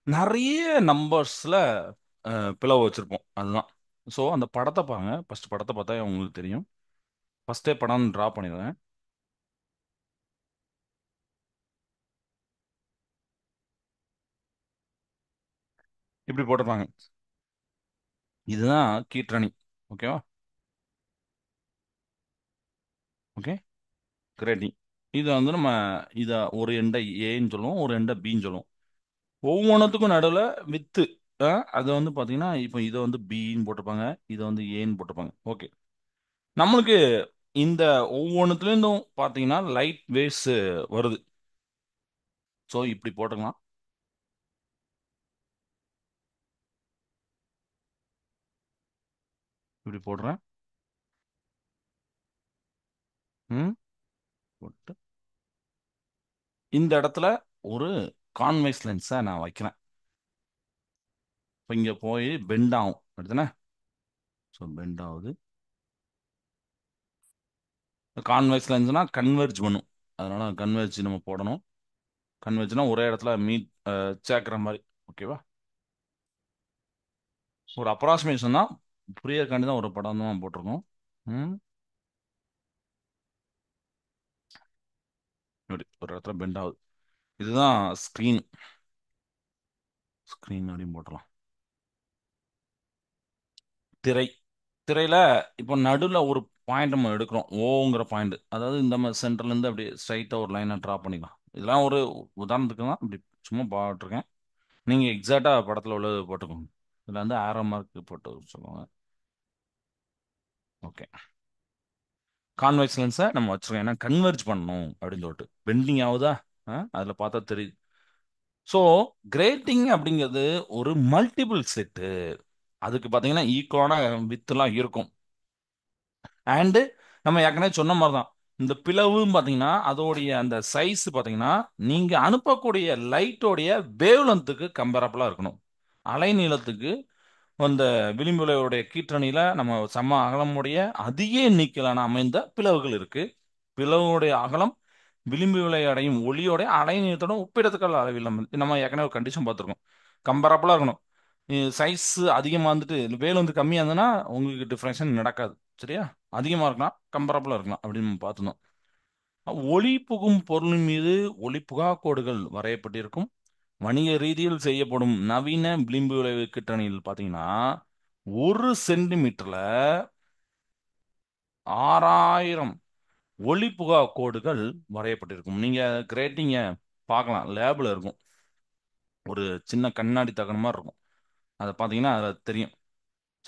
நிறைய நம்பர்ஸில் பிளவு வச்சுருப்போம். அதுதான். ஸோ அந்த படத்தை பாருங்க. ஃபர்ஸ்ட் படத்தை பார்த்தா உங்களுக்கு தெரியும். ஃபர்ஸ்டே படம் ட்ரா பண்ணிடுவேன். இப்படி போட்டிருப்பாங்க. இதுதான் கீற்றணி. ஓகேவா? ஓகே. கிரேட்டிங். இதை வந்து நம்ம இதை ஒரு எண்டை ஏன்னு சொல்லுவோம், ஒரு எண்டை பின்னு சொல்லுவோம். ஒவ்வொன்றுத்துக்கும் நடுவில் வித்து அதை வந்து பார்த்தீங்கன்னா இப்போ இதை வந்து பின்னு போட்டிருப்பாங்க, இதை வந்து ஏன்னு போட்டிருப்பாங்க. ஓகே. நம்மளுக்கு இந்த ஒவ்வொன்றுத்துலேருந்தும் பார்த்தீங்கன்னா லைட் வேவ்ஸ் வருது. ஸோ இப்படி போட்டுக்கலாம். இப்படி போடுறேன். ம். போட்டு இந்த இடத்துல ஒரு கான்வெக்ஸ் லென்ஸை நான் வைக்கிறேன். இப்போ இங்கே போய் பெண்ட் ஆகும். எடுத்துனே. ஸோ பெண்ட் ஆகுது. கான்வெக்ஸ் லென்ஸ்னா கன்வெர்ஜ் பண்ணும். அதனால கன்வெர்ஜ் நம்ம போடணும். கன்வெர்ஜ்னா ஒரே இடத்துல மீட் சேர்க்குற மாதிரி. ஓகேவா? ஒரு அப்ராக்சிமேஷன் தான், புரியறதுக்காண்டி தான் ஒரு படம் தான் போட்டிருக்கோம். ம். இப்படி ஒரு இடத்துல பெண்ட் ஆகுது. இதுதான் ஸ்க்ரீன். ஸ்க்ரீன் அப்படின்னு போட்டுடலாம். திரை. திரையில இப்போ நடுவில் ஒரு பாயிண்ட் நம்ம எடுக்கிறோம். ஓங்கிற பாயிண்ட், அதாவது இந்த மாதிரி சென்டர்ல இருந்து அப்படியே ஸ்ட்ரைட்டா ஒரு லைனை ட்ரா பண்ணிக்கலாம். இதெல்லாம் ஒரு உதாரணத்துக்கு தான் இப்படி சும்மா போட்டிருக்கேன். நீங்க எக்ஸாக்டா படத்துல உள்ளது போட்டுக்கோங்க. இதுல வந்து ஆரோ மார்க் போட்டு சொல்லுவாங்க. ஓகே. கான்வெக்ஸ் லென்ஸை நம்ம வச்சிருக்கோம். ஏன்னா கன்வெர்ஜ் பண்ணணும் அப்படின்னு சொல்லிட்டு பெண்டிங் ஆகுதா. அதில் பார்த்தா தெரியுது. ஸோ கிரேட்டிங் அப்படிங்கிறது ஒரு மல்டிபிள் செட்டு. அதுக்கு பார்த்தீங்கன்னா ஈக்குவலான வித்துலாம் இருக்கும். அண்டு நம்ம ஏற்கனவே சொன்ன மாதிரி தான் இந்த பிளவும் பார்த்தீங்கன்னா அதோடைய அந்த சைஸ் பார்த்தீங்கன்னா நீங்க அனுப்பக்கூடிய லைட்டோடைய வேவ் லென்த்துக்கு கம்பேரபிளா இருக்கணும். அலை நீளத்துக்கு அந்த விளிம்புலையுடைய கீற்றணியில நம்ம சம அகலமுடைய அதிக எண்ணிக்கையிலான அமைந்த பிளவுகள் இருக்கு. பிளவுடைய அகலம் விளிம்பு விலை அடையும் ஒளியோட அலை நீளத்தோட ஒப்பிடத்தக்க அளவில் நம்ம ஏற்கனவே ஒரு கண்டிஷன் பார்த்துருக்கோம். கம்பேரபிளா இருக்கணும். சைஸ் அதிகமாக வந்துட்டு வேல் வந்து கம்மியாக இருந்ததுன்னா உங்களுக்கு டிஃப்ராக்ஷன் நடக்காது. சரியா? அதிகமாக இருக்கலாம், கம்பேரபிளாக இருக்கலாம் அப்படின்னு நம்ம பார்த்துனோம். ஒளி புகும் பொருளின் மீது ஒளி புகா கோடுகள் வரையப்பட்டிருக்கும். வணிக ரீதியில் செய்யப்படும் நவீன விளிம்பு விளைவு கிட்டணியில் பார்த்தீங்கன்னா 1 சென்டிமீட்டர்ல 6000 ஒளி புகா கோடுகள் வரையப்பட்டிருக்கும். நீங்க கிரேட்டிங்க பார்க்கலாம், லேபில் இருக்கும். ஒரு சின்ன கண்ணாடி தகன மாதிரி இருக்கும். அதை பார்த்தீங்கன்னா அதில் தெரியும்.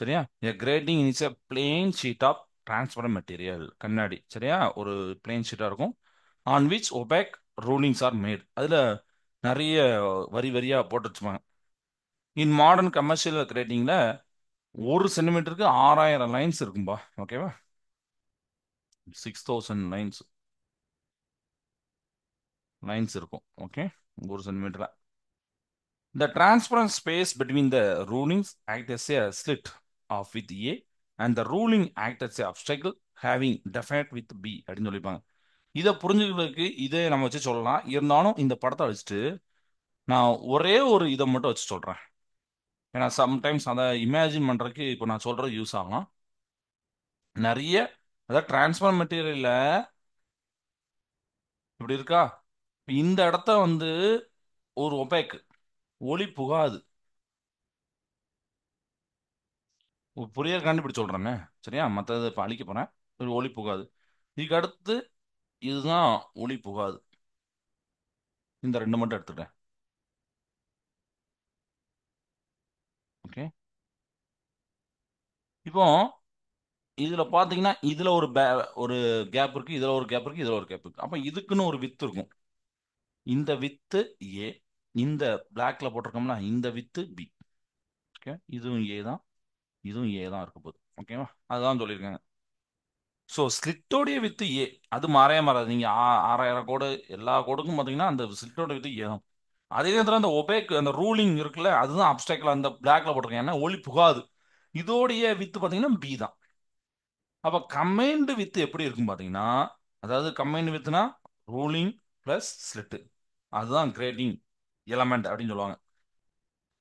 சரியா? A grating is a plain sheet of transparent material. கண்ணாடி. சரியா? ஒரு plain ஷீட்டா இருக்கும். On which opaque rulings are made. அதுல நிறைய வரி வரியா போட்டு வச்சுப்பாங்க. இன் மாடர்ன் கமர்ஷியல் கிரேட்டிங்ல 1 சென்டிமீட்டருக்கு 6000 லைன்ஸ் இருக்கும்பா. ஓகேவா? 6000 லைன்ஸ் இருக்கும். Okay, 1 சென்டிமீட்டர்ல. The transparent space between the rulings act as a slit of with A and the ruling act as a obstacle having definite with B அப்படின்னு சொல்லியிருப்பாங்க. இதை புரிஞ்சுக்கிறதுக்கு இதை நம்ம வச்சு சொல்லலாம். இருந்தாலும் இந்த படத்தை வச்சுட்டு நான் ஒரே ஒரு இதை மட்டும் வச்சு சொல்றேன். ஏன்னா சம்டைம்ஸ் அதை இமேஜின் பண்றதுக்கு இப்போ நான் சொல்றது யூஸ் ஆகலாம். நிறைய அதாவது டிரான்ஸ்பர் மெட்டீரியல்ல இப்படி இருக்கா, இந்த இடத்த வந்து ஒரு ஒபேக் ஒளி புகாது. புரியறதுக்காண்டி இப்படி சொல்றேனே. சரியா? மற்றது இப்போ அழிக்க போறேன். ஒரு ஒளி புகாது. இதுக்கு அடுத்து இதுதான் ஒளி புகாது. இந்த ரெண்டு மட்டும் எடுத்துட்டேன். ஓகே. இப்போ இதுல பாத்தீங்கன்னா இதுல ஒரு கேப் இருக்கு, இதுல ஒரு கேப் இருக்கு, இதுல ஒரு கேப் இருக்கு. அப்ப இதுக்குன்னு ஒரு வித்து இருக்கும். இந்த வித்து ஏ, இந்த பிளாக்ல போட்டிருக்கோம்ல இந்த வித்து பி. ஓகே, இதுவும் ஏ தான், இதுவும் ஏ தான் இருக்க போகுது. ஓகேவா? அதுதான் சொல்லியிருக்காங்க. ஸோ ஸ்லிட்டோடைய வித்து ஏ, அது மாறவே மாறாது. நீங்க 6000 கோடு எல்லா கோடுக்கும் பாத்தீங்கன்னா அந்த ஸ்லிட்டோட வித்து ஏ தான். அதே நேரத்தில் அந்த ஒபேக் அந்த ரூலிங் இருக்குல்ல, அதுதான் அப்டேக்கில் அந்த பிளாக்ல போட்டிருக்கேன். ஏன்னா ஒளி புகாது. இதோடைய வித்து பாத்தீங்கன்னா பி தான். அப்ப கம்பைன்டு வித் எப்படி இருக்கும் பாத்தீங்கன்னா, அதாவது கம்பைன்டு வித்னா ரூலிங் பிளஸ் ஸ்லிட், அதுதான் கிரேடிங் எலமெண்ட் அப்படின்னு சொல்லுவாங்க.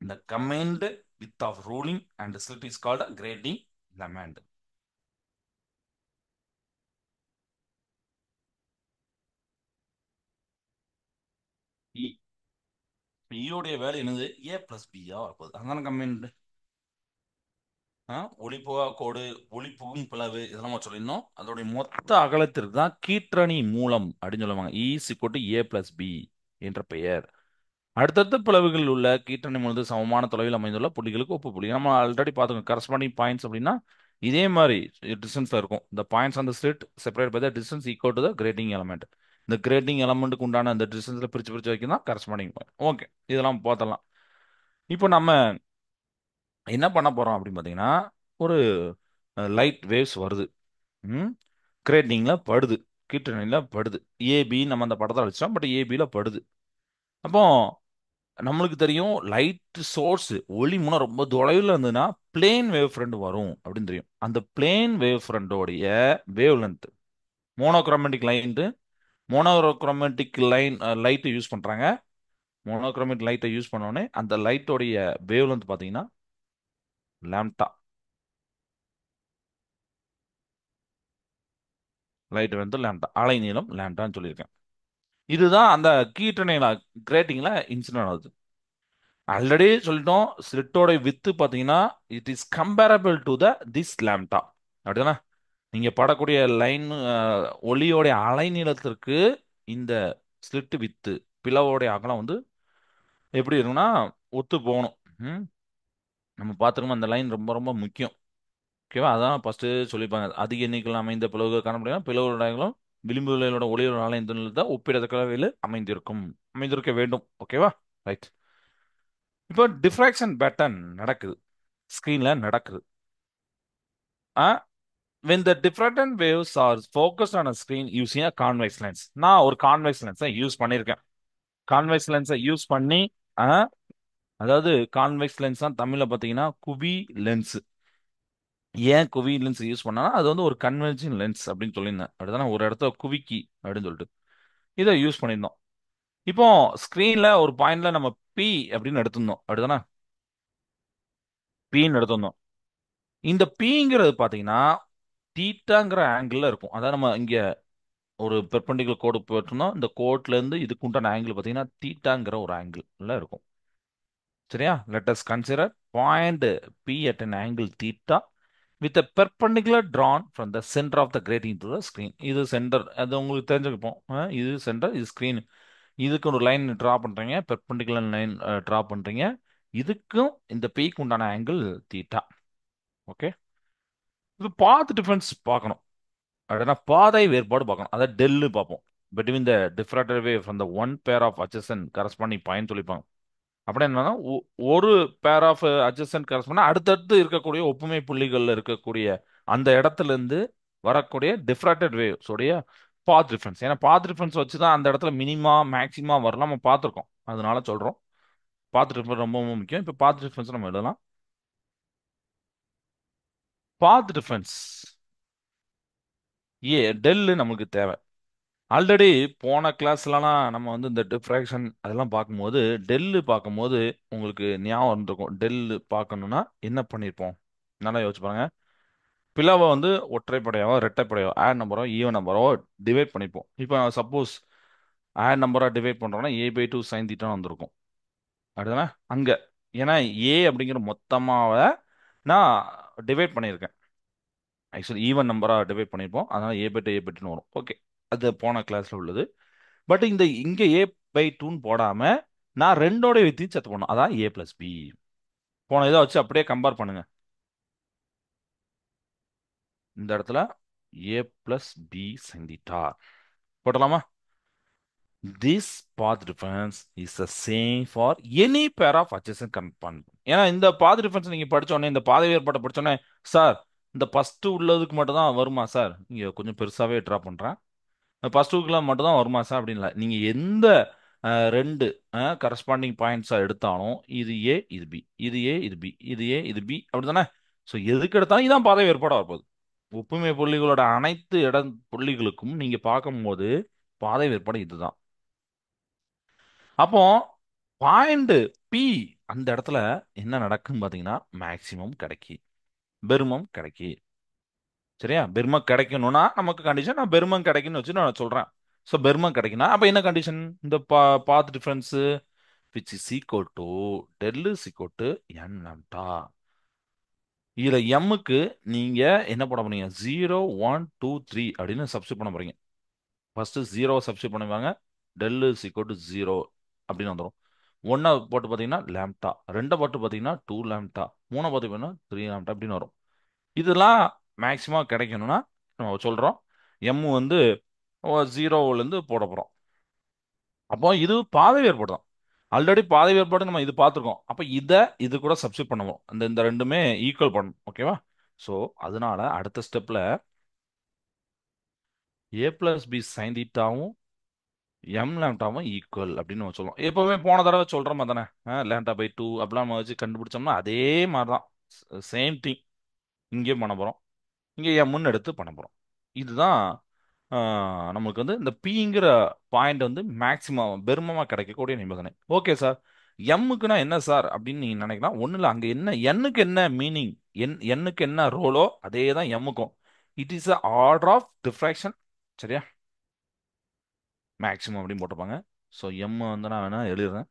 இந்த combined with of ruling and slit is called grating element. இ ஈயோடைய வேலை என்னது? ஏ பிளஸ் பியா வரப்போகுது. அதனால கம்பைன்டு ஒளிபுகா கோடு, ஒளிபுகும் பிளவு இதெல்லாம் நம்ம சொல்லியிருந்தோம். அதோடைய மொத்த அகலத்திற்கு தான் கீற்றணி மூலம் அப்படின்னு சொல்லுவாங்க. Is equal to A plus B என்ற பெயர். அடுத்தடுத்த பிளவுகளில் உள்ள கீற்றணி மூலத்து சமமான தொலைவில் அமைந்துள்ள புள்ளிகளுக்கு ஒப்பு புள்ளி. நம்ம ஆல்ரெடி பார்த்துக்கோங்க. கரஸ்பாண்டிங் பாயிண்ட்ஸ் அப்படின்னா இதே மாதிரி டிஸ்டன்ஸ்ல இருக்கும். இந்த பாயிண்ட்ஸ் அந்த slit separate by the distance equal to the grating element. இந்த கிரேட்டிங் எலமெண்ட்டுக்கு உண்டான அந்த டிஸ்டன்ஸ்ல பிரிச்சு பிரிச்சு வைக்கும் தான் கரஸ்பாண்டிங் பாயிண்ட். ஓகே, இதெல்லாம் பார்த்தலாம். இப்போ நம்ம என்ன பண்ண போறோம் அப்படின்னு பார்த்தீங்கன்னா, ஒரு லைட் வேவ்ஸ் வருது. ம் கிரேட்டிங்ல படுது, கீற்றணியில படுது. ஏபி நம்ம அந்த படத்தை வச்சிட்டோம், பட் ஏபியில் படுது. அப்போ நம்மளுக்கு தெரியும் லைட் சோர்ஸ் ஒளி மூலம் ரொம்ப தொலைவில் இருந்ததுன்னா பிளேன் வேவ் ஃப்ரண்ட் வரும் அப்படின்னு தெரியும். அந்த பிளேன் வேவ் ஃப்ரண்டோடைய wave length monochromatic line, monochromatic line light use பண்றாங்க. மோனோக்ரோமேட்டிக் லைட்டை யூஸ் பண்ணோடனே அந்த லைட்டோடைய வேவ் லென்த் பார்த்தீங்கன்னா லேம்டா. லைட் வந்து லேம்டா, அலை நீளம் லேம்டான்னு சொல்லியிருக்கேன். இதுதான் அந்த கீற்றணியில கிரேட்டிங்ல இன்சிடென்ட் ஆகுது. ஆல்ரெடி சொல்லிட்டோம், ஸ்லிட்டோட வித்து பார்த்தீங்கன்னா it is comparable to the this lambda. அப்படிதானே? நீங்க படக்கூடிய லைன் ஒளியோடைய அலை நீளத்திற்கு இந்த ஸ்லிட் வித்து பிளவோடைய அகலம் வந்து எப்படி இருக்குன்னா ஒத்து போகணும். ம்? நம்ம பார்த்துருக்கோம் அந்த லைன் ரொம்ப ரொம்ப முக்கியம். ஓகேவா? அதான் ஃபர்ஸ்ட் சொல்லியிருப்பாங்க. அதிக எண்ணிக்கையில் அமைந்த பிளவுகள் காணப்படுகிறது. பிளவுகளும் விளிம்புகளோட ஒளியோட அலைந்த ஒப்பிடத்தக்க வகையில் அமைந்திருக்க வேண்டும். ஓகேவா? ரைட். இப்போ டிஃப்ராக்ஷன் பேட்டர்ன் நடக்குது, ஸ்கிரீன்ல நடக்குது. ஆ when the diffraction waves are focused on a screen using a convex lens. நான் ஒரு கான்வெக்ஸ் லென்ஸை யூஸ் பண்ணியிருக்கேன். கான்வெக்ஸ் லென்ஸை யூஸ் பண்ணி ஆ, அதாவது கான்வெக்ஸ் லென்ஸ் தான் தமிழ்ல பார்த்தீங்கன்னா குவி லென்ஸ். ஏன் குவி லென்ஸ் யூஸ் பண்ணா அது வந்து ஒரு கன்வென்ஷன் லென்ஸ் அப்படின்னு சொல்லியிருந்தேன். அப்படிதானே? ஒரு இடத்த குவிக்கி அப்படின்னு சொல்லிட்டு இதை யூஸ் பண்ணியிருந்தோம். இப்போ ஸ்கிரீன்ல ஒரு பாயிண்ட்ல நம்ம பி அப்படின்னு எடுத்திருந்தோம். அப்படிதானே? பின்னு எடுத்திருந்தோம். இந்த பிங்கிறது பாத்தீங்கன்னா தீட்டாங்கிற ஆங்கிள் இருக்கும். அதாவது நம்ம இங்க ஒரு பெர்பெண்டிகுலர் கோடு போட்டிருந்தோம். இந்த கோட்ல இருந்து இதுக்கு உண்டான ஆங்கிள் பாத்தீங்கன்னா தீட்டாங்கிற ஒரு ஆங்கிள் இருக்கும். சரியா? let us consider point P at an angle theta with a perpendicular drawn from the center of the grating to the screen. இது சென்டர், அது உங்களுக்கு தெரிஞ்சுக்கப்போம். இது சென்டர், இது ஸ்கிரீன். இதுக்கு ஒரு லைன் டிரா பண்றீங்க, பெர்பெண்டிகுலர் லைன் டிரா பண்றீங்க. இதுக்கும் இந்த Pக்கு உண்டான ஆங்கிள் தீட்டா. ஓகே. இப்போ பாத் டிஃபரன்ஸ் பார்க்கணும். அப்படின்னா பாதை வேறுபாடு பார்க்கணும். அதாவது டெல்லு பார்ப்போம். between the diffracted wave from the one pair of adjacent corresponding point சொல்லிப்பாங்க. அப்படி என்னன்னா ஒரு பேர் ஆஃப் அட்ஜசன்ட் கரஸ்பாண்ட் அடுத்தடுத்து இருக்கக்கூடிய ஒப்புமை புள்ளிகள்ல இருக்கக்கூடிய அந்த இடத்துல இருந்து வரக்கூடிய டிஃப்ராக்டட் வேவ்ஸ் உடைய பாத் டிஃபரன்ஸ். ஏன்னா பாத் டிஃபரன்ஸ் வச்சு தான் அந்த இடத்துல மினிமா மேக்சிமா வரலாம் நம்ம பார்த்துருக்கோம். அதனால சொல்றோம் பாத் டிஃபரன்ஸ் ரொம்ப ரொம்ப முக்கியம். இப்போ பாத் டிஃபரன்ஸ் நம்ம எழுதலாம். பாத் டிஃபரன்ஸ் டெல்லு நமக்கு தேவை. ஆல்ரெடி போன கிளாஸ்லலாம் நம்ம வந்து இந்த டிஃப்ராக்ஷன் அதெல்லாம் பார்க்கும்போது டெல்லு பார்க்கும்போது உங்களுக்கு ஞாபகம் இருந்திருக்கும். டெல்லு பார்க்கணும்னா என்ன பண்ணியிருப்போம்? நல்லா யோசிச்சு பாருங்க. பிளவை வந்து ஒற்றைப்படையாவோ ரெட்டைப்படையாவோ ஆட் நம்பரோ ஈவன் நம்பரோ டிவைட் பண்ணிப்போம். இப்போ சப்போஸ் ஆட் நம்பரா டிவைட் பண்றோம்னா a/2 sin தீட்டான்னு வந்திருக்கும். அப்படிதானே அங்க. ஏன்னா ஏ அப்படிங்கிற மொத்தமாவை நான் டிவைட் பண்ணியிருக்கேன். ஆக்சுவலி ஈவன் நம்பரா டிவைட் பண்ணியிருப்போம். அதனால a/2 வரும். ஓகே, அது போன கிளாஸ்ல உள்ளது. பட் இங்க a/2ன்னு போடாம நான் ரெண்டோட வித்தியும் சேர்த்து போடணும். அதான் a+b. போன இதை வச்சு அப்படியே கம்பேர் பண்ணுங்க. இந்த இடத்துல a+b sin தீட்டா போட்டலாமா? This path difference is the same for any pair of adjacent component. ஏன்னா இந்த பாத் டிஃபரன்ஸ் நீங்க படிச்ச உடனே, இந்த பாதை வேறுபாட்டை படிச்ச உடனே, சார் இந்த ஃபர்ஸ்ட் உள்ளதுக்கு மட்டும் தான் வருமா சார்? இங்க கொஞ்சம் பெருசாவே ட்ரா பண்றேன். ஃபர்ஸ்ட் வீக்ல மட்டும் தான் வருமா சார் அப்படின்னு இல்ல. நீங்க எந்த ரெண்டு கரஸ்பாண்டிங் பாயிண்ட்ஸா எடுத்தாலும் இது ஏ இது பி, இது ஏ இது பி, இது ஏ இது பி, அப்படிதானே? ஸோ எதுக்கு எடுத்தாலும் இதான் பாதை வேறுபாடு வரப்போகுது. ஒப்புமை புள்ளிகளோட அனைத்து புள்ளிகளுக்கும் நீங்க பார்க்கும்போது பாதை வேறுபாடு இதுதான். அப்போ பாயிண்ட் பி அந்த இடத்துல என்ன நடக்குன்னு பாத்தீங்கன்னா மேக்சிமம் கிடைக்கி, பெருமம் கிடைக்கி. சரியா? பெருமம் கிடைக்கணும்னா நமக்கு கண்டிஷன், நான் பெருமம் கிடைக்குன்னு வச்சு நான் சொல்றேன். ஸோ பெருமம் கிடைக்குன்னா அப்ப என்ன கண்டிஷன்? இந்த path difference which is equal to del is equal to n lambda. இதுல எம்முக்கு நீங்க என்ன பண்ண போறீங்க? 0 1 2 3 அப்படின்னு சப்ஸ்டிட் பண்ண போறீங்க. ஃபர்ஸ்ட் 0 சப்ஸ்டிட் பண்ணுவாங்க. டெல் இஸ் ஈக்குவல் டு 0 அப்படின்னு வந்துடும். ஒன்றை போட்டு பார்த்தீங்கன்னா லேம்டா, ரெண்டை போட்டு பார்த்தீங்கன்னா 2 லேம்டா, மூணை போட்டு பார்த்தீங்கன்னா 3 லேம்டா அப்படின்னு வரும். இதெல்லாம் மேக்சிமம் கிடைக்கணும்னா நம்ம சொல்கிறோம் எம் வந்து 0லேருந்து போட போகிறோம். அப்போ இது பாதை வேறுபாடு தான். ஆல்ரெடி பாதை வேறுபாடு நம்ம இது பார்த்துருக்கோம். அப்போ இதை இது கூட சப்ஸ்டிட் பண்ணுவோம். இந்த இந்த ரெண்டுமே ஈக்குவல் பண்ணணும். ஓகேவா? ஸோ அதனால அடுத்த ஸ்டெப்பில் a+b sin தீட்டாவும் எம் லேம்டாவும் ஈக்குவல் அப்படின்னு நம்ம சொல்லுவோம். எப்பவுமே போன தடவை சொல்ற மாதிரி தானே, லேம்டா/2 அப்படிலாம் நம்ம வச்சு கண்டுபிடிச்சோம்னா அதே மாதிரி தான். சேம் திங் இங்கேயும் பண்ண போறோம். இங்கே எம்முன்னு எடுத்து பண்ண போறோம். இதுதான் நமக்கு வந்து இந்த பிங்கிற பாயிண்ட் வந்து மேக்சிமம் பெருமமா கிடைக்கக்கூடிய நிபந்தனை. ஓகே சார், எம்முக்குன்னா என்ன சார் அப்படின்னு நீங்க நினைக்கலாம். ஒன்றும் இல்லை, அங்கே என்ன எண்ணுக்கு என்ன மீனிங், எண்ணுக்கு என்ன ரோலோ அதே தான் எம்முக்கும். It is order of diffraction. சரியா? மேக்ஸிமம் அப்படின்னு போட்டிருப்பாங்க. ஸோ எம் வந்து நான் வேணா எழுதுறேன்.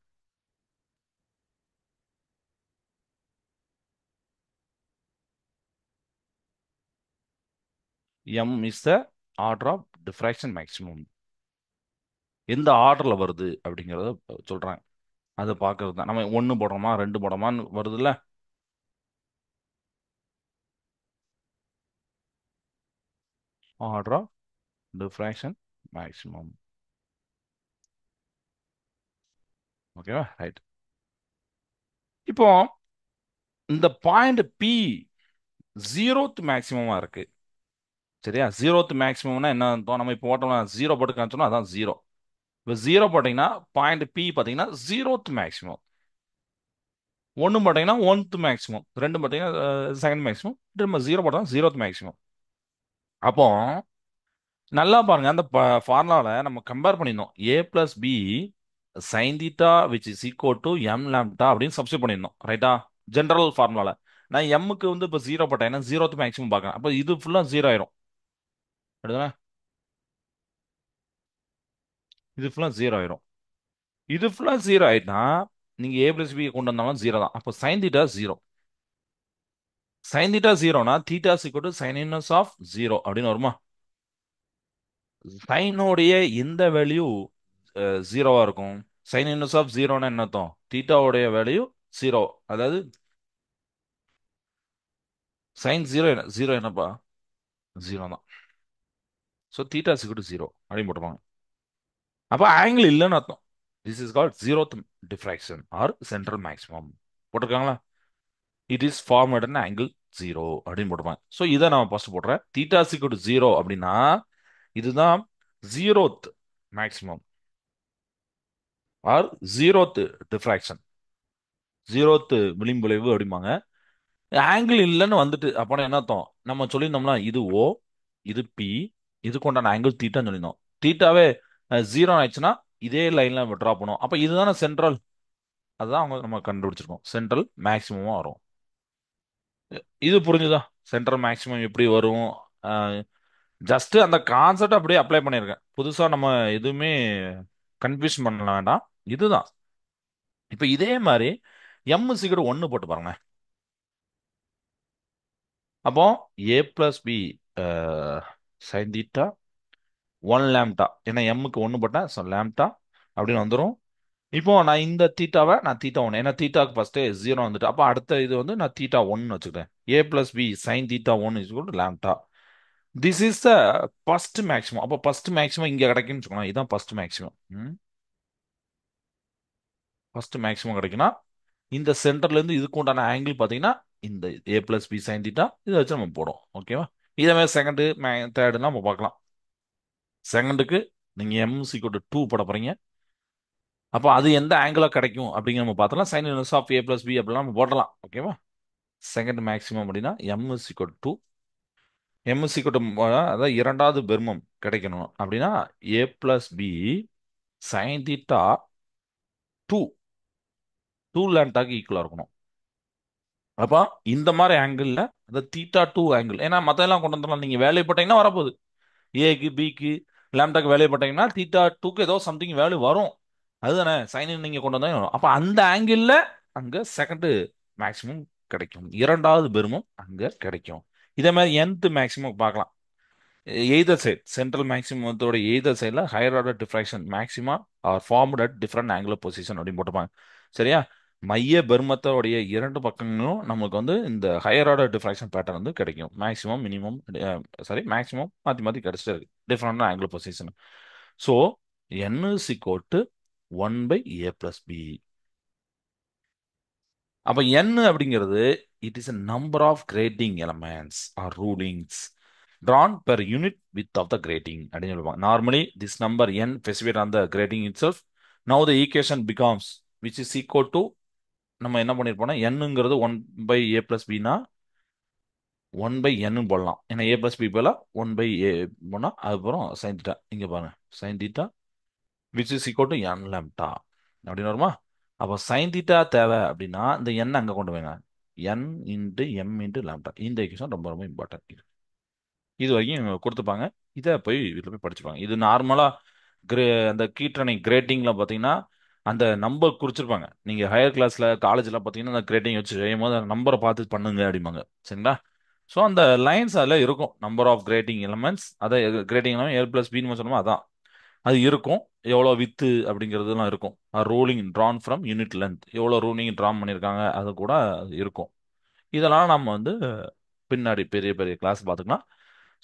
M is the order of diffraction maximum. எந்த ஆர்டர்ல வருது அப்படிங்கிறத சொல்றாங்க. அதை பார்க்கறது தான். நம்ம ஒன்று போடுறோமா ரெண்டு போடுறோமான்னு வருதுல்ல. Order of diffraction maximum. ஓகேவா? ரைட். இப்போ இந்த பாயிண்ட் பி ஜீரோத் மேக்ஸிமமா இருக்கு. சரியா? ஜீரோத் மேக்ஸிமம்னா என்ன அர்த்தம்? நம்ம இப்போ போட்டோம்னா 0 போட்டு காமிச்சோம்னா அதான் 0. இப்போ 0 போட்டிங்கன்னா பாயிண்ட் பி பார்த்தீங்கன்னா ஜீரோத் மேக்ஸிமம். ஒன்று போட்டிங்கன்னா ஒன்த் மேக்ஸிமம், ரெண்டு பார்த்தீங்கன்னா செகண்ட் மேக்ஸிமம், திரும்ப 0 போட்டால் ஜீரோத் மேக்ஸிமம். அப்போ நல்லா பாருங்க, அந்த ஃபார்முலாவில் நம்ம கம்பேர் பண்ணியிருந்தோம். a+b sin theta which is equal to M lambda அப்படின்னு சப்ஸ்டிட் பண்ணியிருந்தோம். ரைட்டா? ஜென்ரல் ஃபார்முலாவில் நான் எம்முக்கு வந்து இப்போ ஜீரோ போட்டேன், ஏன்னா ஜீரோத்து மேக்ஸிமம் பார்க்கறேன். அப்போ இது ஃபுல்லா ஜீரோ ஆயிரும். எடுங்களா, இது ஃபுல்லா ஜீரோ ஆயிரும். இது ஃபுல்லா ஜீரோ ஆயிட்டா நீங்க ஏ பிளஸ் பி கொண்டு வந்தாலும் ஜீரோ தான். அப்போ sine theta zero. Sine theta ஜீரோனா theta equal to sine inverse of zero அப்படின்னு வருமா? சைனோடைய எந்த வேல்யூ ஜீரோவா இருக்கும்? சைன் இன்வர்ஸ் ஆஃப் ஜீரோனா என்ன அர்த்தம்? தீட்டாவுடைய வேல்யூ ஜீரோ. அதாவது சைன் ஜீரோ, ஜீரோ என்னப்பா? ஜீரோ தான். So theta equal to zero அப்படின்னு போட்டுப்பாங்க. அப்போ ஆங்கிள் இல்லைன்னு அர்த்தம். This is called zeroth diffraction or central maximum போட்டிருக்காங்களா? It is formed an angle zero அப்படின்னு போட்டுப்பாங்க. ஸோ இதை நான் ஃபர்ஸ்ட் போடுறேன். தீட்டா சீக்வல் டு ஜீரோ அப்படின்னா இதுதான் zeroth maximum or zeroth diffraction, zeroth விளிம்புளைவு அப்படிம்பாங்க. ஆங்கிள் இல்லைன்னு வந்துட்டு அப்போனா என்ன அர்த்தம்? நம்ம சொல்லியிருந்தோம்னா இது ஓ, இது பி, இது கொண்டான ஆங்கிள் தீட்டான்னு சொல்லியிருந்தோம். தீட்டாவே ஜீரோ ஆயிடுச்சுன்னா இதே லைன்ல நம்ம ட்ரா பண்ணுவோம். அப்போ இதுதானே சென்ட்ரல். அதுதான் அவங்க நம்ம கண்டுபிடிச்சிருக்கோம், சென்ட்ரல் மேக்ஸிமமா வரும். இது புரிஞ்சுதா? சென்ட்ரல் மேக்ஸிமம் எப்படி வரும்? ஜஸ்ட் அந்த கான்செப்ட் அப்படியே அப்ளை பண்ணியிருக்கேன். புதுசா நம்ம எதுவுமே கன்ஃபியூஷன் பண்ண வேண்டாம். இதுதான். இப்போ இதே மாதிரி எம் சீக்கிரம் ஒன்று போட்டு பாருங்க. அப்போ a plus B sine theta one lambda, ஏன்னா எம்முக்கு ஒன்று போட்டேன், ஸோ லேம்டா அப்படின்னு வந்துடும். இப்போ நான் இந்த தீட்டாவை நான் தீட்டா ஒன்று, ஏன்னா தீட்டாக்கு ஃபர்ஸ்டே ஜீரோ வந்துட்டு, அப்போ அடுத்த இது வந்து நான் தீட்டா ஒன்னு வச்சுக்கிறேன். A plus B sine theta one is lambda. This is the first maximum. அப்போ ஃபர்ஸ்ட் மேக்ஸிமம் இங்கே கிடைக்குன்னு வச்சுக்கோங்க. இதுதான் ஃபர்ஸ்ட் மேக்ஸிமம். ஃபர்ஸ்ட் மேக்ஸிமம் கிடைக்குன்னா இந்த சென்டர்ல இருந்து இதுக்கு உண்டான ஆங்கிள் பார்த்தீங்கன்னா இந்த a plus B sine theta இதை வச்சு நம்ம போடும். ஓகேவா? இதே மாதிரி செகண்டு தேர்டுலாம் நம்ம பார்க்கலாம். செகண்டுக்கு நீங்க எம் சீக்வல் டு 2 போட போறீங்க. அப்போ அது எந்த ஆங்கிளா கிடைக்கும் அப்படிங்கிற நம்ம பார்த்தலாம். Sine inverse of A plus B அப்படிலாம் நம்ம போடலாம். ஓகேவா? செகண்ட் மேக்ஸிமம் அப்படின்னா m is equal to m is equal to, அதாவது இரண்டாவது பெருமம் கிடைக்கணும் அப்படின்னா A plus B sine theta 2 2 லேண்டாக்கு ஈக்குவலா இருக்கணும். அப்போ இந்த மாதிரி ஆங்கிள் அந்த தீட்டா 2 ஆங்கிள், ஏன்னா மத்த எல்லாம் கொண்டு வந்துடலாம். நீங்க வேல்யூ போட்டீங்கன்னா வரப்போகுது. ஏக்கு பிக்கு லேம்டாக்கு வேல்யூ போட்டீங்கன்னா தீட்டா 2க்கு ஏதோ சம்திங் வேல்யூ வரும். அதுதானே சைன் நீங்க கொண்டு வந்தா வரும். அப்ப அந்த ஆங்கிள் அங்க செகண்ட் மேக்ஸிமம் கிடைக்கும், இரண்டாவது பெருமம் அங்க கிடைக்கும். இதே மாதிரி nth மேக்ஸிமம் பார்க்கலாம். எய்தர் சைட் சென்ட்ரல் மேக்ஸிமத்தோட எய்தர் சைடில் higher order diffraction maxima R formed at different angular position அப்படின்னு போட்டுப்பாங்க. சரியா? மைய பெருமத்தோடைய இரண்டு பக்கங்களும் நமக்கு வந்து இந்த ஹையர் ஆர்டர் டிஃப்ராக்ஷன் பேட்டர்ன் வந்து கிடைக்கும். மேக்ஸிமம் மினிமம், சாரி மேக்ஸிமம் மாற்றி மாற்றி கிடைச்சிட்டே இருக்கு different angular position. So n is equal to 1 by a plus b. அப்ப n அப்படிங்கிறது it is a number of grating elements or rulings drawn per unit width of the grating அப்படின்னு சொல்லுவாங்க. Normally this number n specified on the grating itself. Now the equation becomes which is equal to, நம்ம என்ன பண்ணிருப்போம்னா nங்கிறது 1 by a plus b னா 1 by n போடலாம். ஏன்னா a plus b போல 1 by a போனா அதுக்கப்புறம் sin theta இங்க பாருங்க sin theta which is equal to n lambda அப்படின்னு வருமா? அப்போ சைன் தீட்டா தேவை அப்படின்னா இந்த n அங்கே கொண்டு போங்க. n into M into lambda. இந்த ஈக்குவேஷன் ரொம்ப ரொம்ப இம்பார்ட்டன்ட். இது வரைக்கும் இவங்க கொடுத்துப்பாங்க. இதை போய் வீட்டில் போய் படிச்சுப்பாங்க. இது நார்மலாக அந்த கீற்றணை கிரேட்டிங்கில் பார்த்தீங்கன்னா அந்த நம்பர் குறிச்சிருப்பாங்க. நீங்கள் ஹையர் கிளாஸில் காலேஜில் பார்த்தீங்கன்னா அந்த கிரேட்டிங் வச்சு செய்யும் போது அந்த நம்பரை பார்த்து பண்ணுங்க அப்படிம்பாங்க. சரிங்களா? ஸோ அந்த லைன்ஸ் அதில் இருக்கும், நம்பர் ஆஃப் கிரேட்டிங் எலமெண்ட்ஸ். அதை கிரேட்டிங் எலமெண்ட் ஏ பிளஸ் பின்னு சொன்னோமோ அதான் அது இருக்கும். எவ்வளோ வித்து அப்படிங்கிறதுலாம் இருக்கும். Ruling Tran from unit length, எவ்வளோ ரூலிங் ட்ரான் பண்ணியிருக்காங்க அது கூட இருக்கும். இதெல்லாம் நம்ம வந்து பின்னாடி பெரிய பெரிய கிளாஸ் பார்த்துக்கலாம்.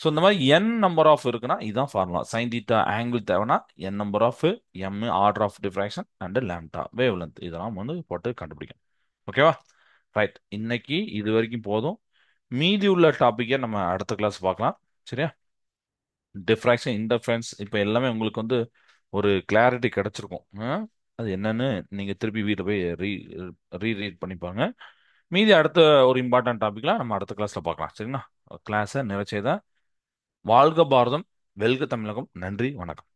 ஸோ இந்த மாதிரி என் நம்பர் ஆஃப் இருக்குன்னா இதுதான் ஃபார்முலா. சைன் தீட்டா ஆங்கிள் தேவைன்னா n number of m order of diffraction and lambda wave length இதெல்லாம் வந்து போட்டு கண்டுபிடிக்கும். ஓகேவா? ரைட். இன்னைக்கு இது வரைக்கும் போதும். மீதி உள்ள டாப்பிக்கை நம்ம அடுத்த கிளாஸ் பார்க்கலாம். சரியா? டிஃப்ராக்ஷன் இன்டர்ஃபரன்ஸ் இப்போ எல்லாமே உங்களுக்கு வந்து ஒரு கிளாரிட்டி கிடைச்சிருக்கும். அது என்னன்னு நீங்க திருப்பி வீட்டில் போய் ரீட் பண்ணிப்பாங்க. மீதி அடுத்த ஒரு இம்பார்ட்டன்ட் டாபிக்லாம் நம்ம அடுத்த கிளாஸ்ல பார்க்கலாம். சரிங்களா? கிளாஸை நிறைச்சேதான். வாழ்க பாரதம், வெல்க தமிழகம். நன்றி, வணக்கம்.